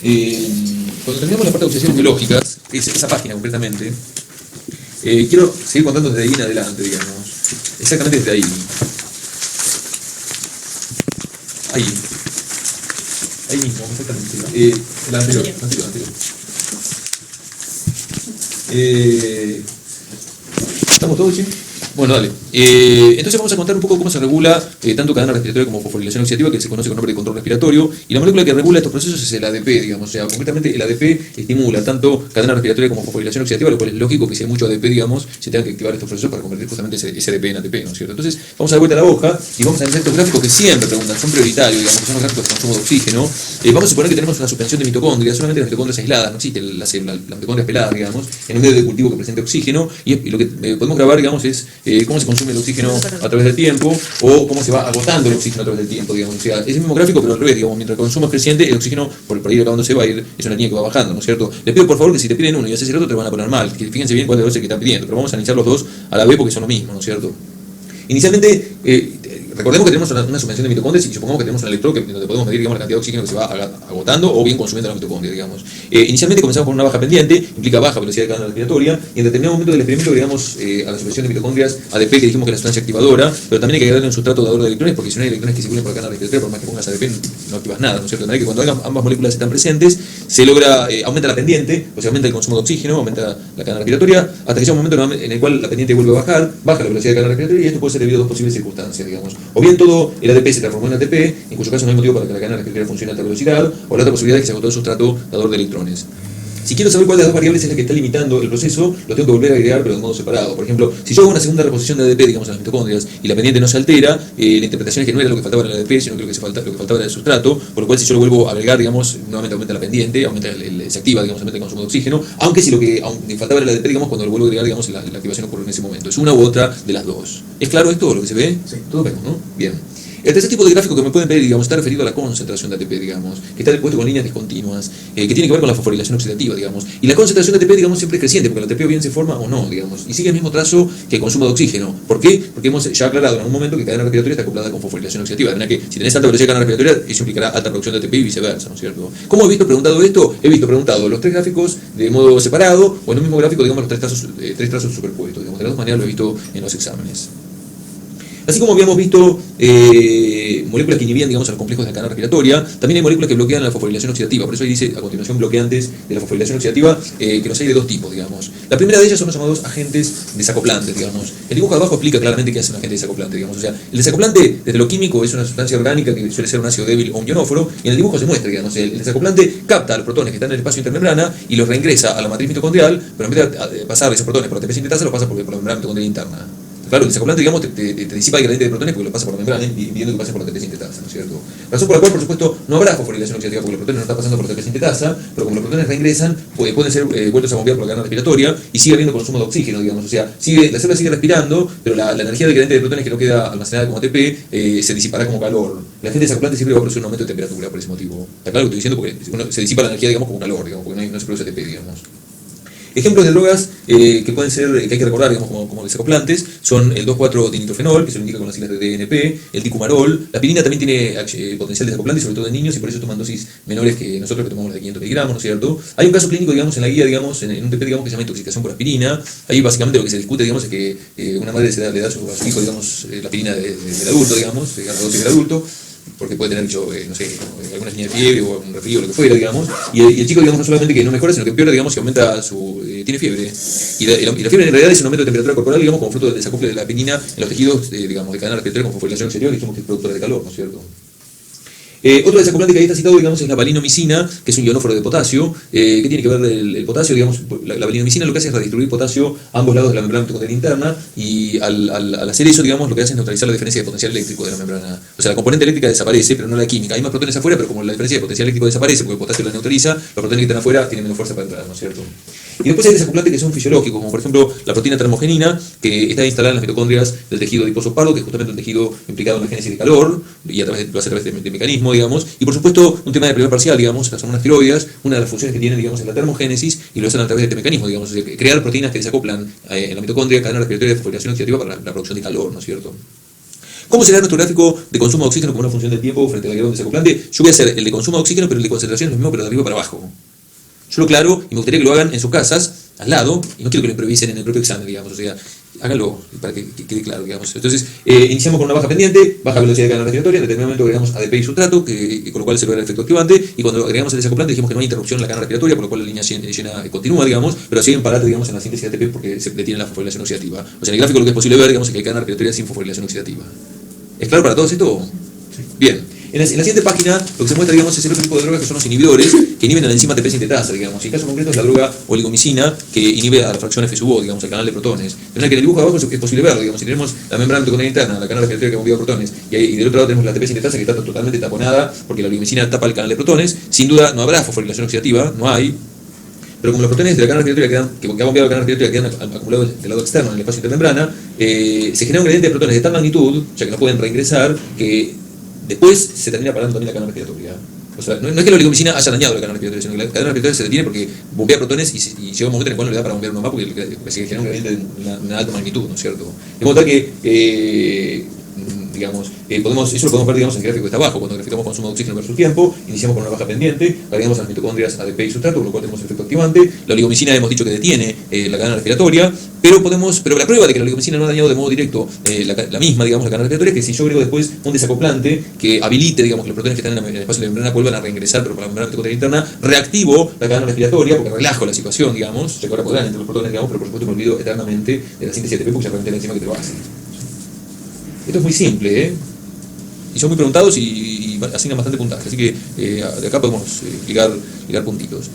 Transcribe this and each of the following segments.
Cuando terminamos la parte de oxidaciones biológicas, esa página concretamente, quiero seguir contando desde ahí en adelante, digamos. Exactamente desde ahí. Ahí mismo, exactamente. La anterior. ¿Estamos todos, chicos? Bueno, dale. Entonces vamos a contar un poco cómo se regula tanto cadena respiratoria como fosforilación oxidativa, que se conoce con nombre de control respiratorio, y la molécula que regula estos procesos es el ADP, digamos. O sea, concretamente el ADP estimula tanto cadena respiratoria como fosforilación oxidativa, lo cual es lógico que si hay mucho ADP, digamos, se tenga que activar estos procesos para convertir justamente ese ADP en ATP, ¿no es cierto? Entonces vamos a dar vuelta a la hoja y vamos a analizar estos gráficos que siempre preguntan, son prioritarios, digamos, que son los gráficos de consumo de oxígeno. Vamos a suponer que tenemos una suspensión de mitocondrias, solamente las mitocondrias aisladas, no existe la célula, la mitocondria pelada, digamos, en un medio de cultivo que presente oxígeno, y lo que podemos grabar, digamos, es cómo se consume el oxígeno a través del tiempo, o cómo se va agotando el oxígeno a través del tiempo, digamos. O sea, es el mismo gráfico, pero al revés, digamos, mientras el consumo es creciente, el oxígeno, por ir acabándose, va a ir, es una línea que va bajando, ¿no es cierto? Les pido por favor que si te piden uno y haces el otro, te van a poner mal, que fíjense bien cuál es el que están pidiendo, pero vamos a analizar los dos a la vez porque son lo mismo, ¿no es cierto? Inicialmente, recordemos que tenemos una suspensión de mitocondrias y supongamos que tenemos un electrodo donde podemos medir, digamos, la cantidad de oxígeno que se va agotando o bien consumiendo la mitocondria, digamos. Inicialmente comenzamos con una baja pendiente, implica baja velocidad de cadena respiratoria, y en determinado momento del experimento agregamos a la suspensión de mitocondrias ADP, que dijimos que es la sustancia activadora, pero también hay que agregarle un sustrato dador de electrones, porque si no hay electrones que circulen por la cadena respiratoria, por más que pongas ADP, no activas nada, ¿no es cierto? De manera que cuando ambas moléculas están presentes, se logra, aumenta la pendiente, o sea, aumenta el consumo de oxígeno, aumenta la cadena respiratoria, hasta que llega un momento en el cual la pendiente vuelve a bajar, baja la velocidad de cadena respiratoria, y esto puede ser debido a dos posibles circunstancias, digamos. O bien todo el ADP se transformó en ATP, en cuyo caso no hay motivo para que la cadena respiratoria funcione a alta velocidad, o la otra posibilidad es que se agotó el sustrato dador de electrones. Si quiero saber cuál de las dos variables es la que está limitando el proceso, lo tengo que volver a agregar, pero de modo separado. Por ejemplo, si yo hago una segunda reposición de ADP, digamos, en las mitocondrias, y la pendiente no se altera, la interpretación es que no era lo que faltaba en el ADP, sino que lo que faltaba era el sustrato, por lo cual si yo lo vuelvo a agregar, digamos, nuevamente aumenta la pendiente, se activa, digamos, aumenta el consumo de oxígeno, aunque si lo que faltaba era el ADP, digamos, cuando lo vuelvo a agregar, digamos, la activación ocurre en ese momento. Es una u otra de las dos. ¿Es claro esto, lo que se ve? Sí. Todos vemos, ¿no? Bien. El tercer tipo de gráfico que me pueden pedir, digamos, está referido a la concentración de ATP, digamos, que está dispuesto con líneas discontinuas, que tiene que ver con la fosforilación oxidativa, digamos. Y la concentración de ATP, digamos, siempre es creciente, porque el ATP bien se forma o no, digamos, y sigue el mismo trazo que el consumo de oxígeno. ¿Por qué? Porque hemos ya aclarado en algún momento que cadena respiratoria está acoplada con fosforilación oxidativa, de manera que si tenés alta velocidad de cadena respiratoria, eso implicará alta producción de ATP y viceversa, ¿no es cierto? ¿Cómo he visto preguntado esto? He visto preguntado los tres gráficos de modo separado, o en un mismo gráfico, digamos, los tres trazos superpuestos, digamos. De las dos maneras lo he visto en los exámenes. Así como habíamos visto moléculas que inhibían, digamos, a los complejos de la cadena respiratoria, también hay moléculas que bloquean la fosforilación oxidativa. Por eso ahí dice a continuación bloqueantes de la fosforilación oxidativa, que los hay de dos tipos, digamos. La primera de ellas son los llamados agentes desacoplantes, digamos. El dibujo de abajo explica claramente qué hace un agente desacoplante, digamos. O sea, el desacoplante, desde lo químico, es una sustancia orgánica que suele ser un ácido débil o un ionóforo, y en el dibujo se muestra, digamos, el desacoplante capta a los protones que están en el espacio intermembrana y los reingresa a la matriz mitocondrial, pero en vez de pasar esos protones por ATP sintetasa, los pasa por la membrana mitocondrial interna. Claro, el desacoplante, digamos, te disipa el gradiente de protones porque lo pasa por la membrana, impidiendo que pase por la ATP sintetasa, ¿no es cierto? Razón por la cual, por supuesto, no habrá fosforilación oxidativa porque los protones no están pasando por la ATP sintetasa, pero como los protones reingresan, pueden ser vueltos a bombear por la cadena respiratoria y sigue habiendo consumo de oxígeno, digamos. O sea, la célula sigue respirando, pero la energía del gradiente de protones que no queda almacenada como ATP se disipará como calor. La agente desacoplante siempre va a producir un aumento de temperatura por ese motivo. Está claro lo que estoy diciendo, porque se disipa la energía, digamos, como calor, digamos, porque no se produce ATP, digamos. Ejemplos de drogas que pueden ser, que hay que recordar, digamos, como desacoplantes, son el 2,4-dinitrofenol, que se lo indica con las siglas de DNP, el dicumarol. La pirina también tiene potencial desacoplante, sobre todo en niños, y por eso toman dosis menores que nosotros, que tomamos de 500 miligramos, ¿no es cierto? Hay un caso clínico, digamos, en la guía, digamos, en un TP, digamos, que se llama intoxicación por aspirina. Ahí básicamente lo que se discute, digamos, es que una madre le da a su hijo, digamos, la aspirina del adulto, digamos, a la dosis del adulto, porque puede tener, no sé, alguna señal de fiebre o un resfrío o lo que fuera, digamos, y el chico, digamos, no solamente que no mejora, sino que empeora, digamos, que aumenta tiene fiebre, y la fiebre en realidad es un aumento de temperatura corporal, digamos, como fruto del desacople de la aspirina en los tejidos, digamos, de cadena respiratoria con fosforilación exterior, que dijimos que es productora de calor, ¿no es cierto? Otro desacoplante que ahí está citado, digamos, es la valinomicina, que es un ionóforo de potasio. ¿Qué tiene que ver el potasio? Digamos, la valinomicina lo que hace es redistribuir potasio a ambos lados de la membrana mitocondrial interna, y al hacer eso, digamos, lo que hace es neutralizar la diferencia de potencial eléctrico de la membrana. O sea, la componente eléctrica desaparece, pero no la química. Hay más protones afuera, pero como la diferencia de potencial eléctrico desaparece, porque el potasio la neutraliza, los protones que están afuera tienen menos fuerza para entrar, ¿no es cierto? Y después hay desacoplantes que son fisiológicos, como por ejemplo la proteína termogenina, que está instalada en las mitocondrias del tejido adiposo pardo, que es justamente un tejido implicado en la génesis de calor, y lo hace a través de mecanismo, digamos. Y por supuesto, un tema de primer parcial, digamos, las hormonas tiroides, una de las funciones que tienen, digamos, es la termogénesis, y lo hacen a través de este mecanismo, digamos, o sea, crear proteínas que desacoplan en la mitocondria, cadena respiratoria de fosforilación oxidativa para la producción de calor, ¿no es cierto? ¿Cómo será nuestro gráfico de consumo de oxígeno como una función del tiempo frente a la gravedad desacoplante? Yo voy a hacer el de consumo de oxígeno, pero el de concentración es lo mismo, pero de arriba para abajo. Yo lo aclaro y me gustaría que lo hagan en sus casas, al lado, y no quiero que lo improvisen en el propio examen, digamos, o sea, háganlo para que quede claro, digamos. Entonces, iniciamos con una baja pendiente, baja velocidad de cadena respiratoria, en determinado momento agregamos ADP y sustrato, con lo cual se logra el efecto activante, y cuando agregamos el desacoplante dijimos que no hay interrupción en la cadena respiratoria, por lo cual la línea llena continúa, digamos, pero sigue en parate, digamos, en la síntesis de ATP porque se detiene la fosforilación oxidativa. O sea, en el gráfico lo que es posible ver, digamos, es que hay cadena respiratoria sin fosforilación oxidativa. ¿Es claro para todos esto? Sí. Bien. En la siguiente página lo que se muestra, digamos, es el otro tipo de drogas que son los inhibidores, que inhiben a la enzima ATP sintetasa, digamos. Y el caso concreto es la droga oligomicina, que inhibe a la fracción F sub O, digamos, el canal de protones. Entonces, que en el dibujo de abajo es posible verlo, digamos. Si tenemos la membrana mitocondrial interna, la canal respiratoria que bombea protones, y del otro lado tenemos la ATP sintetasa que está totalmente taponada, porque la oligomicina tapa el canal de protones, sin duda no habrá fosforilación oxidativa, no hay. Pero como los protones de la cadena respiratoria que ha bombeado la cadena respiratoria quedan acumulados del lado externo en el espacio intermembrana, se genera un gradiente de protones de tal magnitud, ya que no pueden reingresar, que después se termina parando también la cadena respiratoria. O sea, no es que la oligomicina haya dañado la cadena respiratoria, sino que la cadena respiratoria se detiene porque bombea protones y llega un momento en el cual no le da para bombear uno más porque se genera un gradiente de una alta magnitud, ¿no es cierto? De modo tal que digamos, eso lo podemos ver, digamos, en el gráfico que está abajo, cuando graficamos consumo de oxígeno versus tiempo, iniciamos con una baja pendiente, agregamos a las mitocondrias ADP y sustrato, con lo cual tenemos efecto activante. La oligomicina hemos dicho que detiene la cadena respiratoria, pero la prueba de que la oligomicina no ha dañado de modo directo la misma, digamos, la cadena respiratoria, es que si yo agrego después un desacoplante que habilite, digamos, que los protones que están en el espacio de la membrana vuelvan a reingresar, pero por la membrana mitocondrial interna, reactivo la cadena respiratoria, porque relajo la situación, digamos, se corre por delante entre los protones, digamos, pero por supuesto me olvido eternamente de la síntesis de ATP, porque se revienta la enzima que te lo hace. Esto es muy simple, ¿eh? Y son muy preguntados y asignan bastante puntaje, así que de acá podemos ligar puntitos.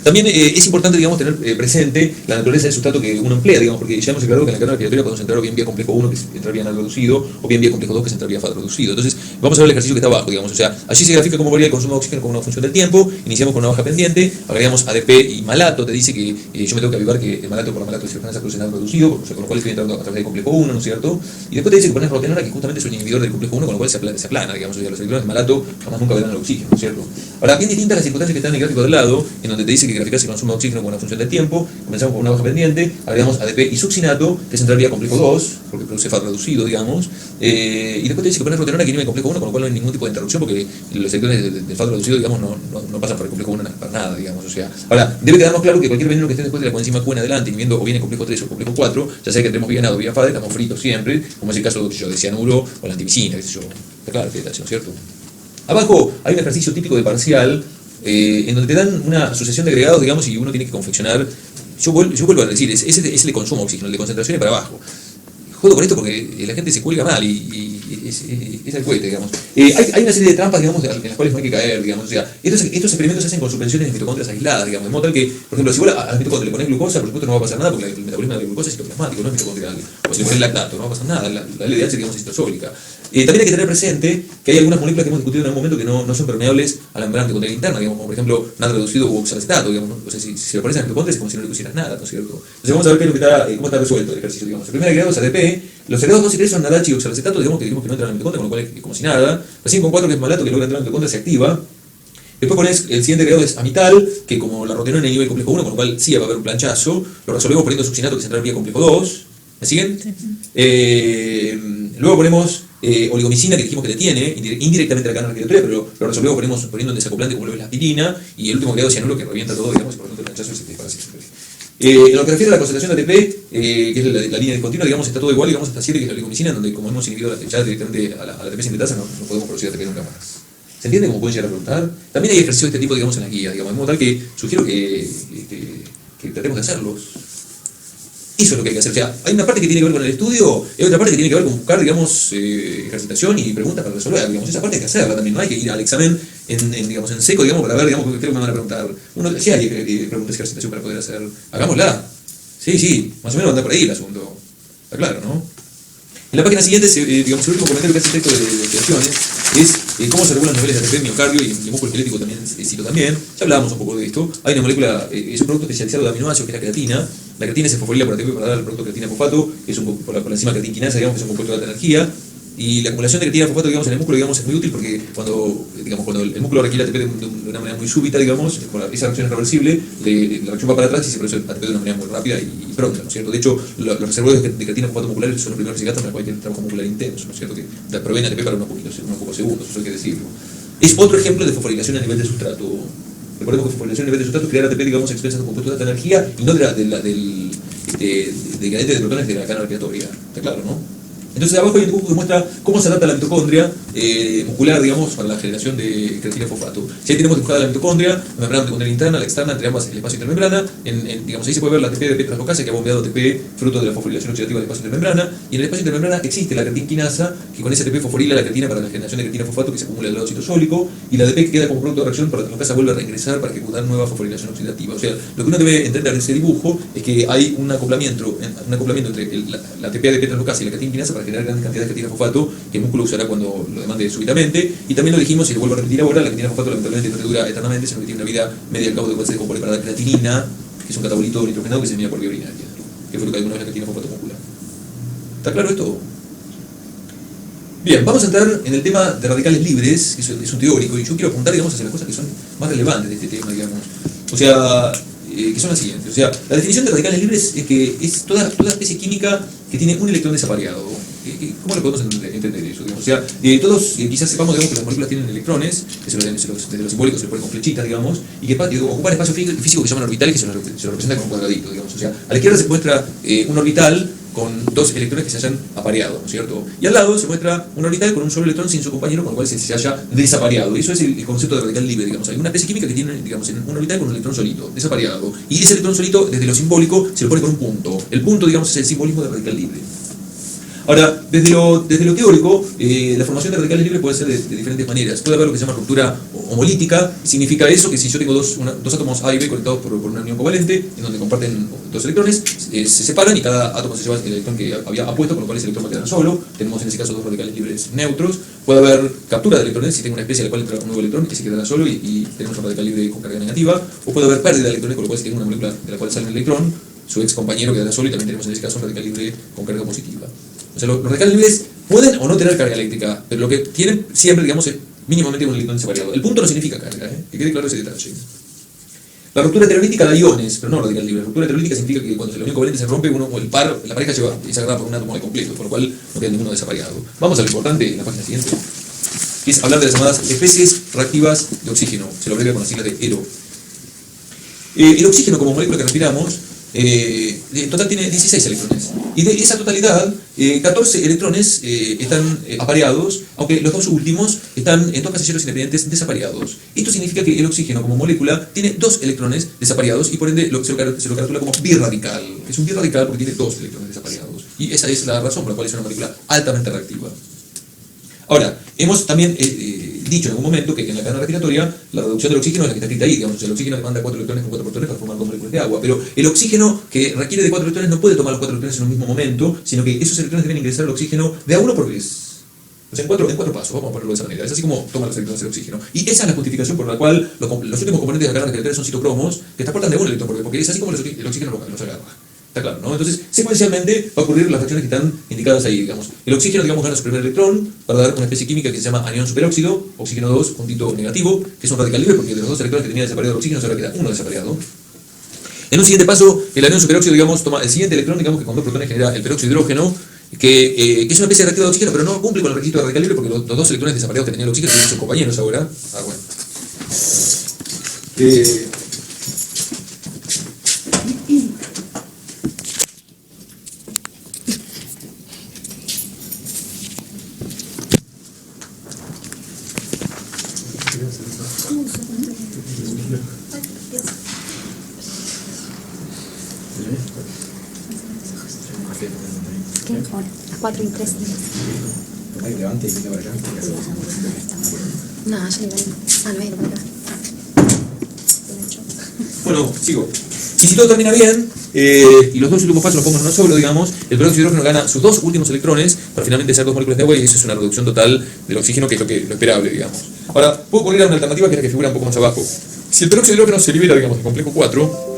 También es importante, digamos, tener presente la naturaleza del sustrato que uno emplea, digamos, porque ya hemos aclarado que en la cadena respiratoria podemos entrar o bien vía complejo 1, que es entrar vía NAD reducido, o bien vía complejo 2, que es entrar vía FAD reducido. Entonces, vamos a ver el ejercicio que está abajo, digamos. O sea, allí se grafica cómo varía el consumo de oxígeno como una función del tiempo. Iniciamos con una baja pendiente, agregamos ADP y malato. Te dice que yo me tengo que avivar que el malato por la malato de circunstancia produce NAD reducido, o sea, con lo cual estoy entrando a través del complejo 1, ¿no es cierto? Y después te dice que pones rotenona, que justamente es un inhibidor del complejo 1, con lo cual se aplana, digamos. O sea, los electrones de malato jamás nunca verán el oxígeno, ¿no es cierto? Ahora, bien distintas las circunstancias que están en el gráfico del lado, en donde te dice que graficas el consumo de oxígeno con una función del tiempo. Comenzamos con una baja pendiente, agregamos ADP y succinato, que es entrar vía complejo 2, porque produce FAD reducido, digamos, y después te dice que pones rotenona que inhibe el complejo 1, con lo cual no hay ningún tipo de interrupción, porque los electrones del FAD reducido, digamos, no pasan por el complejo 1 para nada, digamos. O sea, ahora, debe quedarnos claro que cualquier veneno que esté después de la coenzima Q en adelante, inhibiendo o bien el complejo 3 o el complejo 4, ya sea que entremos vía NAD o vía FAD, estamos fritos siempre, como es el caso de cianuro o la antimicina, qué sé yo. Está claro que es así, ¿no es cierto? Abajo hay un ejercicio típico de parcial, en donde te dan una sucesión de agregados, digamos, y uno tiene que confeccionar. Yo vuelvo a decir, es el de consumo de oxígeno, el de concentración es para abajo. Jodo con esto porque la gente se cuelga mal y es el cohete, digamos. Hay una serie de trampas, digamos, en las cuales no hay que caer, digamos. O sea, estos experimentos se hacen con suspensiones de mitocondrias aisladas, digamos, de modo tal que, por ejemplo, si vos a las mitocondrias le pones glucosa, por supuesto no va a pasar nada porque el metabolismo de la glucosa es citoplasmático, no es mitocondrial. O si le pones lactato, no va a pasar nada, la LDH, digamos, es citosólica. También hay que tener presente que hay algunas moléculas que hemos discutido en algún momento que no son permeables a la membrana mitocondrial interna, digamos, como por ejemplo NAD reducido u oxalacetato, digamos, ¿no? O sea, si lo pones en las mitocondrias es como si no le pusieras nada, ¿no es cierto? Entonces vamos a ver qué es lo que cómo está resuelto el ejercicio, digamos. El primer agregado es ADP, los agregados 2 y 3 son NADH y oxalacetato, digamos que no entran en la mitocondria, con lo cual es como si nada. La 5 con 4, que es malato, que logra entrar en la mitocondria, se activa. Después pones, el siguiente agregado es amital, que como la rotenona inhibe el complejo 1, con lo cual sí va a haber un planchazo. Lo resolvemos poniendo succinato, que es entrar vía complejo 2. ¿Me siguen? Sí. Luego ponemos oligomicina, que dijimos que detiene indirectamente la cadena respiratoria, pero lo resolvemos poniendo un desacoplante como lo es la aspirina, y el último agregado es cianuro, que revienta todo, digamos, y por lo tanto el planchazo se dispara siempre. En lo que refiere a la concentración de ATP, que es la línea discontinua, digamos, está todo igual, digamos, hasta 7, que es la oligomicina, donde como hemos inhibido ya directamente a la ATP sintetasa, no podemos producir ATP nunca más. ¿Se entiende cómo pueden llegar a preguntar? También hay ejercicios de este tipo, digamos, en las guías, digamos, de modo tal que sugiero que tratemos de hacerlos. Eso es lo que hay que hacer. O sea, hay una parte que tiene que ver con el estudio, y hay otra parte que tiene que ver con buscar, digamos, ejercitación y preguntas para resolver. Digamos, esa parte hay que hacerla también. No hay que ir al examen digamos, en seco, digamos, para ver, digamos, qué es lo que me van a preguntar. Sí hay preguntas de ejercitación para poder hacer. Hagámosla. Sí, más o menos anda por ahí el asunto. Está claro, ¿no? En la página siguiente, digamos, el último comentario que hace el texto de investigaciones es cómo se regulan los niveles de ATP en miocardio y en músculo esquelético también, cito también. Ya hablábamos un poco de esto. Hay una molécula, es un producto especializado de aminoácidos que es la creatina. La creatina se fosforila por ATP para dar al producto creatina fosfato, que es por la enzima creatinquinasa, digamos, que es un compuesto de alta energía. y la acumulación de creatina fosfato, digamos, en el músculo, digamos, es muy útil porque cuando el músculo requiere ATP de una manera muy súbita, digamos, esa reacción es reversible, la reacción va para atrás y se produce ATP de una manera muy rápida y pronta, ¿no es cierto? De hecho, los reservorios de creatina fosfato musculares son los primeros que se gastan para cualquier trabajo muscular intenso, ¿no es cierto? Que proveen ATP para unos pocos segundos, eso hay que decirlo. Es otro ejemplo de fosforilación a nivel de sustrato. Recordemos que fosforilación a nivel de sustrato es crear ATP, digamos, expensas de compuestos de alta energía y no del gradiente de protones de la cadena respiratoria. ¿Está claro, no? Entonces abajo hay un dibujo que muestra cómo se adapta la mitocondria muscular, digamos, para la generación de creatina fosfato. Si ahí tenemos dibujada la mitocondria, la membrana mitocondrial interna, la externa, entre ambas el espacio intermembrana, digamos, ahí se puede ver la ATP de ATP translocasa que ha bombeado ATP fruto de la fosforilación oxidativa del espacio intermembrana, y en el espacio intermembrana existe la creatinquinasa, que con ese ATP fosforila la creatina para la generación de creatina fosfato que se acumula al lado citosólico, y la ATP que queda como producto de reacción para la translocasa vuelve a reingresar para ejecutar nueva fosforilación oxidativa. O sea, lo que uno debe entender de ese dibujo es que hay un acoplamiento entre la ATP de translocasa y la creatinquinasa para generar grandes cantidades de creatina fosfato que el músculo usará cuando lo demande súbitamente. Y también lo dijimos y lo vuelvo a repetir ahora, la creatina fosfato lamentablemente no te dura eternamente, sino que tiene una vida media al cabo de cual se decompone para la creatinina, que es un catabolito nitrogenado que se elimina por vía urinaria, que fue lo que alguna vez la creatina fosfato muscular. ¿Está claro esto? Bien, vamos a entrar en el tema de radicales libres, que es un teórico, y yo quiero apuntar, digamos, hacia las cosas que son más relevantes de este tema, digamos. O sea, que son las siguientes. O sea, la definición de radicales libres es que es toda especie química que tiene un electrón desapareado. ¿Cómo lo podemos entender eso? Digamos? O sea, todos quizás sepamos, digamos, que las moléculas tienen electrones, que desde los simbólicos se le ponen con flechitas, digamos, y que ocupan espacio físico que se llaman orbitales, que se lo representa con un cuadradito, digamos. O sea, a la izquierda se muestra un orbital con dos electrones que se hayan apareado, ¿no es cierto? Y al lado se muestra un orbital con un solo electrón sin su compañero, con el cual se haya desapareado. Y eso es el concepto de radical libre, digamos. Hay una especie química que tiene, digamos, un orbital con un electrón solito, desapareado. Y ese electrón solito, desde lo simbólico, se lo pone con un punto. El punto, digamos, es el simbolismo de radical libre. Ahora, desde lo teórico, la formación de radicales libres puede ser de diferentes maneras. Puede haber lo que se llama ruptura homolítica. Significa eso, que si yo tengo dos átomos A y B conectados por una unión covalente, en donde comparten dos electrones, se separan y cada átomo se lleva el electrón que había apuesto, con lo cual ese electrón va a quedar solo. Tenemos en ese caso dos radicales libres neutros. Puede haber captura de electrones, si tengo una especie a la cual entra un nuevo electrón, que se quedará solo y tenemos un radical libre con carga negativa. O puede haber pérdida de electrones, con lo cual si tengo una molécula de la cual sale un electrón, su ex compañero quedará solo y también tenemos en ese caso un radical libre con carga positiva. O sea, los radicales libres pueden o no tener carga eléctrica, pero lo que tienen siempre, digamos, es mínimamente un electrón separado. El punto no significa carga, que quede claro ese detalle. La ruptura heterolítica da iones, pero no radical libre. La ruptura heterolítica significa que cuando la unión covalente se rompe, la pareja se agarra por un átomo de completo, por lo cual no queda ninguno desapareado. Vamos a lo importante en la página siguiente, que es hablar de las llamadas especies reactivas de oxígeno. Se lo abrevia con las siglas de ERO. El oxígeno como molécula que respiramos en total tiene 16 electrones. Y de esa totalidad, 14 electrones están apareados, aunque los dos últimos están en dos casilleros independientes desapareados. Esto significa que el oxígeno como molécula tiene dos electrones desapareados y por ende se lo caratula como birradical. Es un birradical porque tiene dos electrones desapareados. Y esa es la razón por la cual es una molécula altamente reactiva. Ahora, hemos también dicho en algún momento que en la cadena respiratoria la reducción del oxígeno es la que está escrita ahí, digamos, el oxígeno demanda 4 electrones con 4 protones para formar 2 moléculas de agua, pero el oxígeno que requiere de 4 electrones no puede tomar los 4 electrones en un mismo momento, sino que esos electrones deben ingresar al oxígeno de a uno por vez. O sea, en cuatro pasos, vamos a ponerlo de esa manera. Es así como toman los electrones del oxígeno. Y esa es la justificación por la cual los últimos componentes de la cadena respiratoria son citocromos, que transportan de un electrón por vez, porque es así como el oxígeno los agarra. Está claro, ¿no? Entonces, secuencialmente va a ocurrir las reacciones que están indicadas ahí, digamos. El oxígeno, digamos, gana su primer electrón para dar una especie química que se llama anión superóxido, oxígeno 2, puntito negativo, que es un radical libre porque de los dos electrones que tenía desaparecido el oxígeno solo queda uno desaparecido. En un siguiente paso, el anión superóxido, digamos, toma el siguiente electrón, digamos, que con dos protones genera el peróxido de hidrógeno, que es una especie de reactivo de oxígeno, pero no cumple con el requisito de radical libre porque los dos electrones desaparecidos que tenía el oxígeno tienen sus compañeros ahora. Bueno. ¿Qué? Ahora, las 4 y 3. Levante y mira para acá. No, ya le voy. Ah, no, para acá. Bueno, sigo. Y si todo termina bien, y los dos últimos pasos los pongo en uno solo, digamos, el peróxido de hidrógeno gana sus dos últimos electrones para finalmente ser 2 moléculas de agua y eso es una reducción total del oxígeno, que es lo esperable, digamos. Ahora, puedo ocurrir a una alternativa que es la que figura un poco más abajo. Si el peróxido de hidrógeno se libera, digamos, del complejo 4,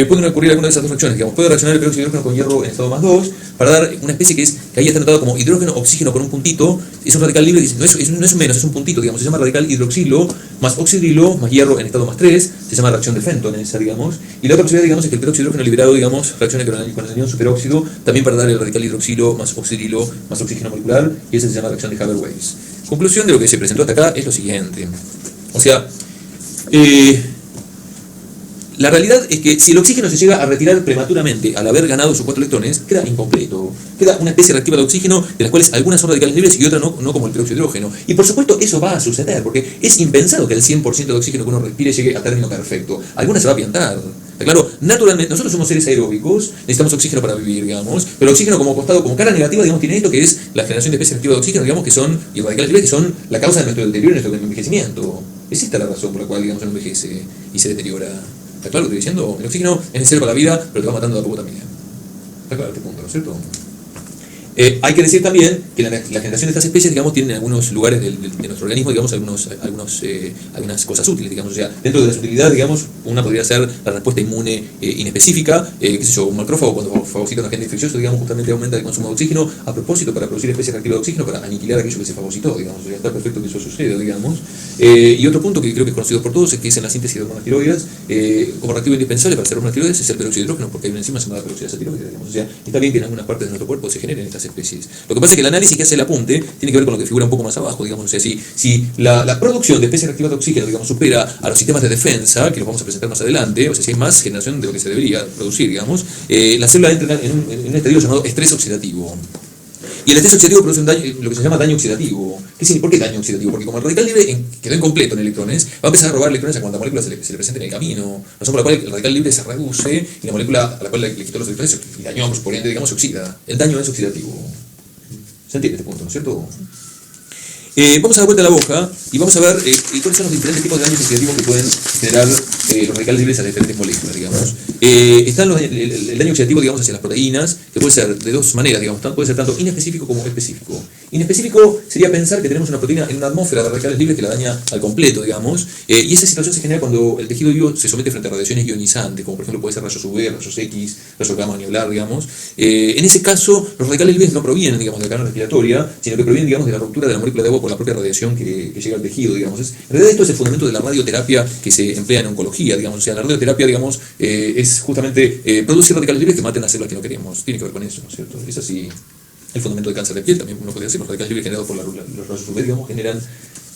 pueden ocurrir alguna de esas dos reacciones. Digamos, puede reaccionar el peróxido de hidrógeno con hierro en estado más 2 para dar una especie que ahí está anotado como hidrógeno, oxígeno con un puntito. Es un radical libre, no es menos, es un puntito, digamos. Se llama radical hidroxilo más oxidrilo más hierro en estado más 3. Se llama reacción de Fenton esa, digamos. Y la otra posibilidad, digamos, es que el peróxido de hidrógeno liberado, digamos, reaccione con el anión superóxido, también para dar el radical hidroxilo más oxidilo más oxígeno molecular, y esa se llama reacción de Haber-Weiss. Conclusión de lo que se presentó hasta acá es lo siguiente. O sea, la realidad es que si el oxígeno se llega a retirar prematuramente al haber ganado sus 4 electrones, queda incompleto. Queda una especie reactiva de oxígeno, de las cuales algunas son radicales libres y otras no como el peróxido de hidrógeno. Y por supuesto eso va a suceder, porque es impensado que el 100% de oxígeno que uno respire llegue a término perfecto. Algunas se va a piantar. Claro, naturalmente, nosotros somos seres aeróbicos, necesitamos oxígeno para vivir, digamos, pero el oxígeno como costado, como cara negativa, digamos, tiene esto que es la generación de especies reactivas de oxígeno, digamos, que son, y radicales libres, que son la causa de nuestro deterioro y nuestro envejecimiento. Es esta la razón por la cual, digamos, uno envejece y se deteriora. ¿Está claro lo que estoy diciendo? El oxígeno es necesario para la vida, pero te va matando de a poco también. ¿Está claro este punto, no es cierto? Hay que decir también que la generación de estas especies, digamos, tiene en algunos lugares de nuestro organismo, digamos, algunas cosas útiles, digamos. O sea, dentro de la utilidad, digamos, una podría ser la respuesta inmune inespecífica, qué sé yo, un macrófago cuando fagocita a un agente infeccioso, digamos, justamente aumenta el consumo de oxígeno a propósito para producir especies reactivas de oxígeno para aniquilar aquello que se fagocitó, digamos. O sea, está perfecto que eso suceda, digamos. Y otro punto que creo que es conocido por todos es que es en la síntesis de hormonas tiroides, como reactivo indispensable para hacer hormonas tiroides es el peróxido de hidrógeno, porque hay una enzima llamada peroxidasa tiroide, digamos. O sea, está bien que en algunas partes de nuestro cuerpo se generen estas especies. Lo que pasa es que el análisis que hace el apunte tiene que ver con lo que figura un poco más abajo, digamos. O sea, si la producción de especies reactivas de oxígeno, digamos, supera a los sistemas de defensa, que los vamos a presentar más adelante, o sea, si hay más generación de lo que se debería producir, digamos, la célula entra en un estadio llamado estrés oxidativo. Y el estrés oxidativo produce un daño, lo que se llama daño oxidativo. ¿Por qué daño oxidativo? Porque como el radical libre quedó incompleto en electrones, va a empezar a robar electrones a cuanta molécula se le presente en el camino. Razón por la cual el radical libre se reduce y la molécula a la cual le quitó los electrones y dañó, por ende, digamos, se oxida. El daño es oxidativo. ¿Se entiende este punto, no es cierto? Vamos a dar vuelta a la hoja y vamos a ver cuáles son los diferentes tipos de daños oxidativos que pueden generar los radicales libres a las diferentes moléculas, digamos. Está el daño oxidativo, digamos, hacia las proteínas, que puede ser de dos maneras, digamos, puede ser tanto inespecífico como específico. Inespecífico sería pensar que tenemos una proteína en una atmósfera de radicales libres que la daña al completo, digamos, y esa situación se genera cuando el tejido vivo se somete frente a radiaciones ionizantes, como por ejemplo puede ser rayos UV, rayos X, rayos gamma nivelar, digamos. En ese caso, los radicales libres no provienen, digamos, de la cadena respiratoria, sino que provienen, digamos, de la ruptura de la molécula de agua por la propia radiación que llega al tejido, digamos. En realidad esto es el fundamento de la radioterapia que se emplea en oncología, digamos. O sea, la radioterapia, digamos, es justamente producir radicales libres que maten las células que no queremos. Tiene que ver con eso, ¿no es cierto? Es así el fundamento del cáncer de piel, también uno podría decir, los radicales libres generados por los rayos UV, digamos, generan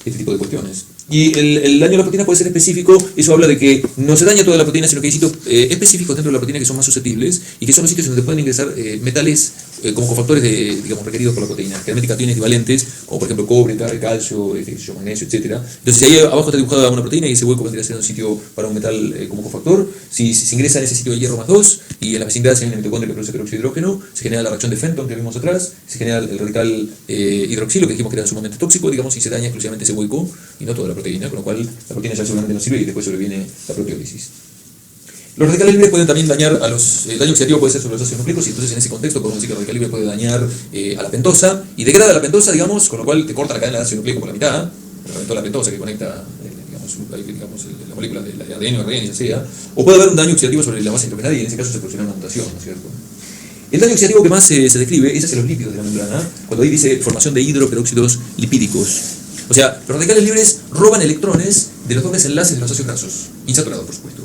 este tipo de cuestiones. Y el daño a la proteína puede ser específico, eso habla de que no se daña toda la proteína, sino que hay sitios específicos dentro de la proteína que son más susceptibles y que son los sitios donde pueden ingresar metales como cofactores digamos, requeridos por la proteína, generalmente cationes equivalentes, como por ejemplo cobre, calcio, magnesio, etc. Entonces, si ahí abajo está dibujada una proteína y ese hueco vendría a ser un sitio para un metal como cofactor, si se ingresa en ese sitio de hierro más 2 y en la vecindad se hay un mitocondrio que produce peróxido de hidrógeno, se genera la reacción de Fenton que vimos atrás, se genera el radical hidroxilo que dijimos que era sumamente tóxico, digamos, y se daña exclusivamente ese hueco y no toda la proteína, con lo cual la proteína ya seguramente no sirve y después sobreviene la proteólisis. Los radicales libres pueden también dañar el daño oxidativo puede ser sobre los ácidos nucleicos y entonces en ese contexto podemos decir que el radical libre puede dañar a la pentosa y degrada la pentosa, digamos, con lo cual te corta la cadena de ácido nucleico por la mitad, reventó la pentosa que conecta digamos, la molécula de ADN o RNA, ya sea, o puede haber un daño oxidativo sobre la base nitrogenaria y en ese caso se producirá una mutación, ¿no es cierto? El daño oxidativo que más se describe es hacia los lípidos de la membrana, cuando ahí dice formación de hidroperóxidos lipídicos. O sea, los radicales libres roban electrones de los dobles enlaces de los ácidos grasos, insaturados por supuesto.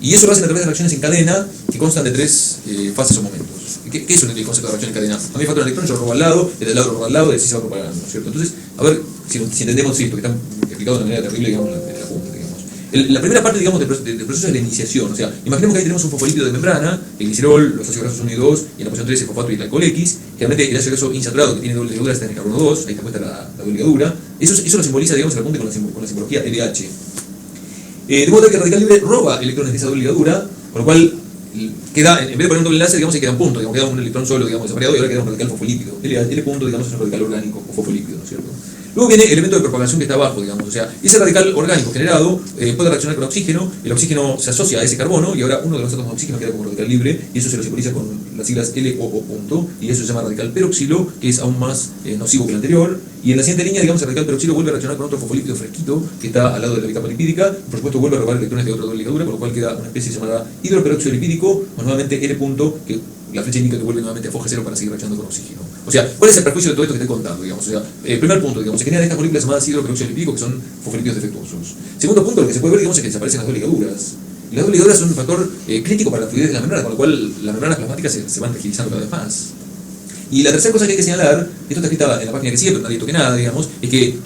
Y eso lo hacen a través de reacciones en cadena que constan de 3 fases o momentos. ¿Qué es el concepto de reacción en cadena? A mí me falta un electrón, yo lo robo al lado, el de al lado lo robo al lado y así se va propagando, ¿no es cierto? Entonces, a ver si entendemos esto, que está explicado de una manera terrible, digamos, en la punta, digamos. La primera parte, digamos, del proceso es la iniciación. O sea, imaginemos que ahí tenemos un fosfolípido de membrana, el glicerol, los ácidos grasos 1 y 2, y en la posición 3 el fosfato y el alcohol X. Generalmente el ácido graso insaturado que tiene doble ligadura está en el carbono 2, ahí está puesta la doble ligadura. Eso lo simboliza, digamos, el apunte con la simbología LH. De modo que el radical libre roba electrones de esa doble ligadura, con lo cual queda, en vez de poner un doble enlace, digamos, se queda un punto, digamos, queda un electrón solo, digamos, desvariado y ahora queda un radical fosfolípido. L punto, digamos, es un radical orgánico o fosfolípido, ¿no es cierto? Luego viene el elemento de propagación que está abajo, digamos, o sea, ese radical orgánico generado puede reaccionar con oxígeno, el oxígeno se asocia a ese carbono y ahora uno de los átomos de oxígeno queda como radical libre y eso se lo simboliza con las siglas LOO punto y eso se llama radical peroxilo, que es aún más nocivo que el anterior. Y en la siguiente línea, digamos, el radical peroxilo vuelve a reaccionar con otro fosfolípido fresquito que está al lado de la bicapa lipídica, por supuesto vuelve a robar electrones de otra doble ligadura, por lo cual queda una especie llamada hidroperóxido lipídico, o nuevamente L punto, que la flecha indica que vuelve nuevamente a foja cero para seguir reaccionando con oxígeno. O sea, ¿cuál es el perjuicio de todo esto que estoy contando? Digamos? O sea, primer punto, digamos, se generan estas moléculas llamadas hidroperóxido lipídico que son fosfolípidos defectuosos. Segundo punto, lo que se puede ver, digamos, es que desaparecen las doble ligaduras. Y las doble ligaduras son un factor crítico para la fluidez de la membrana, con lo cual las membranas plasmáticas se van rigidizando cada vez más. Y la tercera cosa que hay que señalar, esto está escrita en la página que sigue, pero nadie toque nada, digamos, es que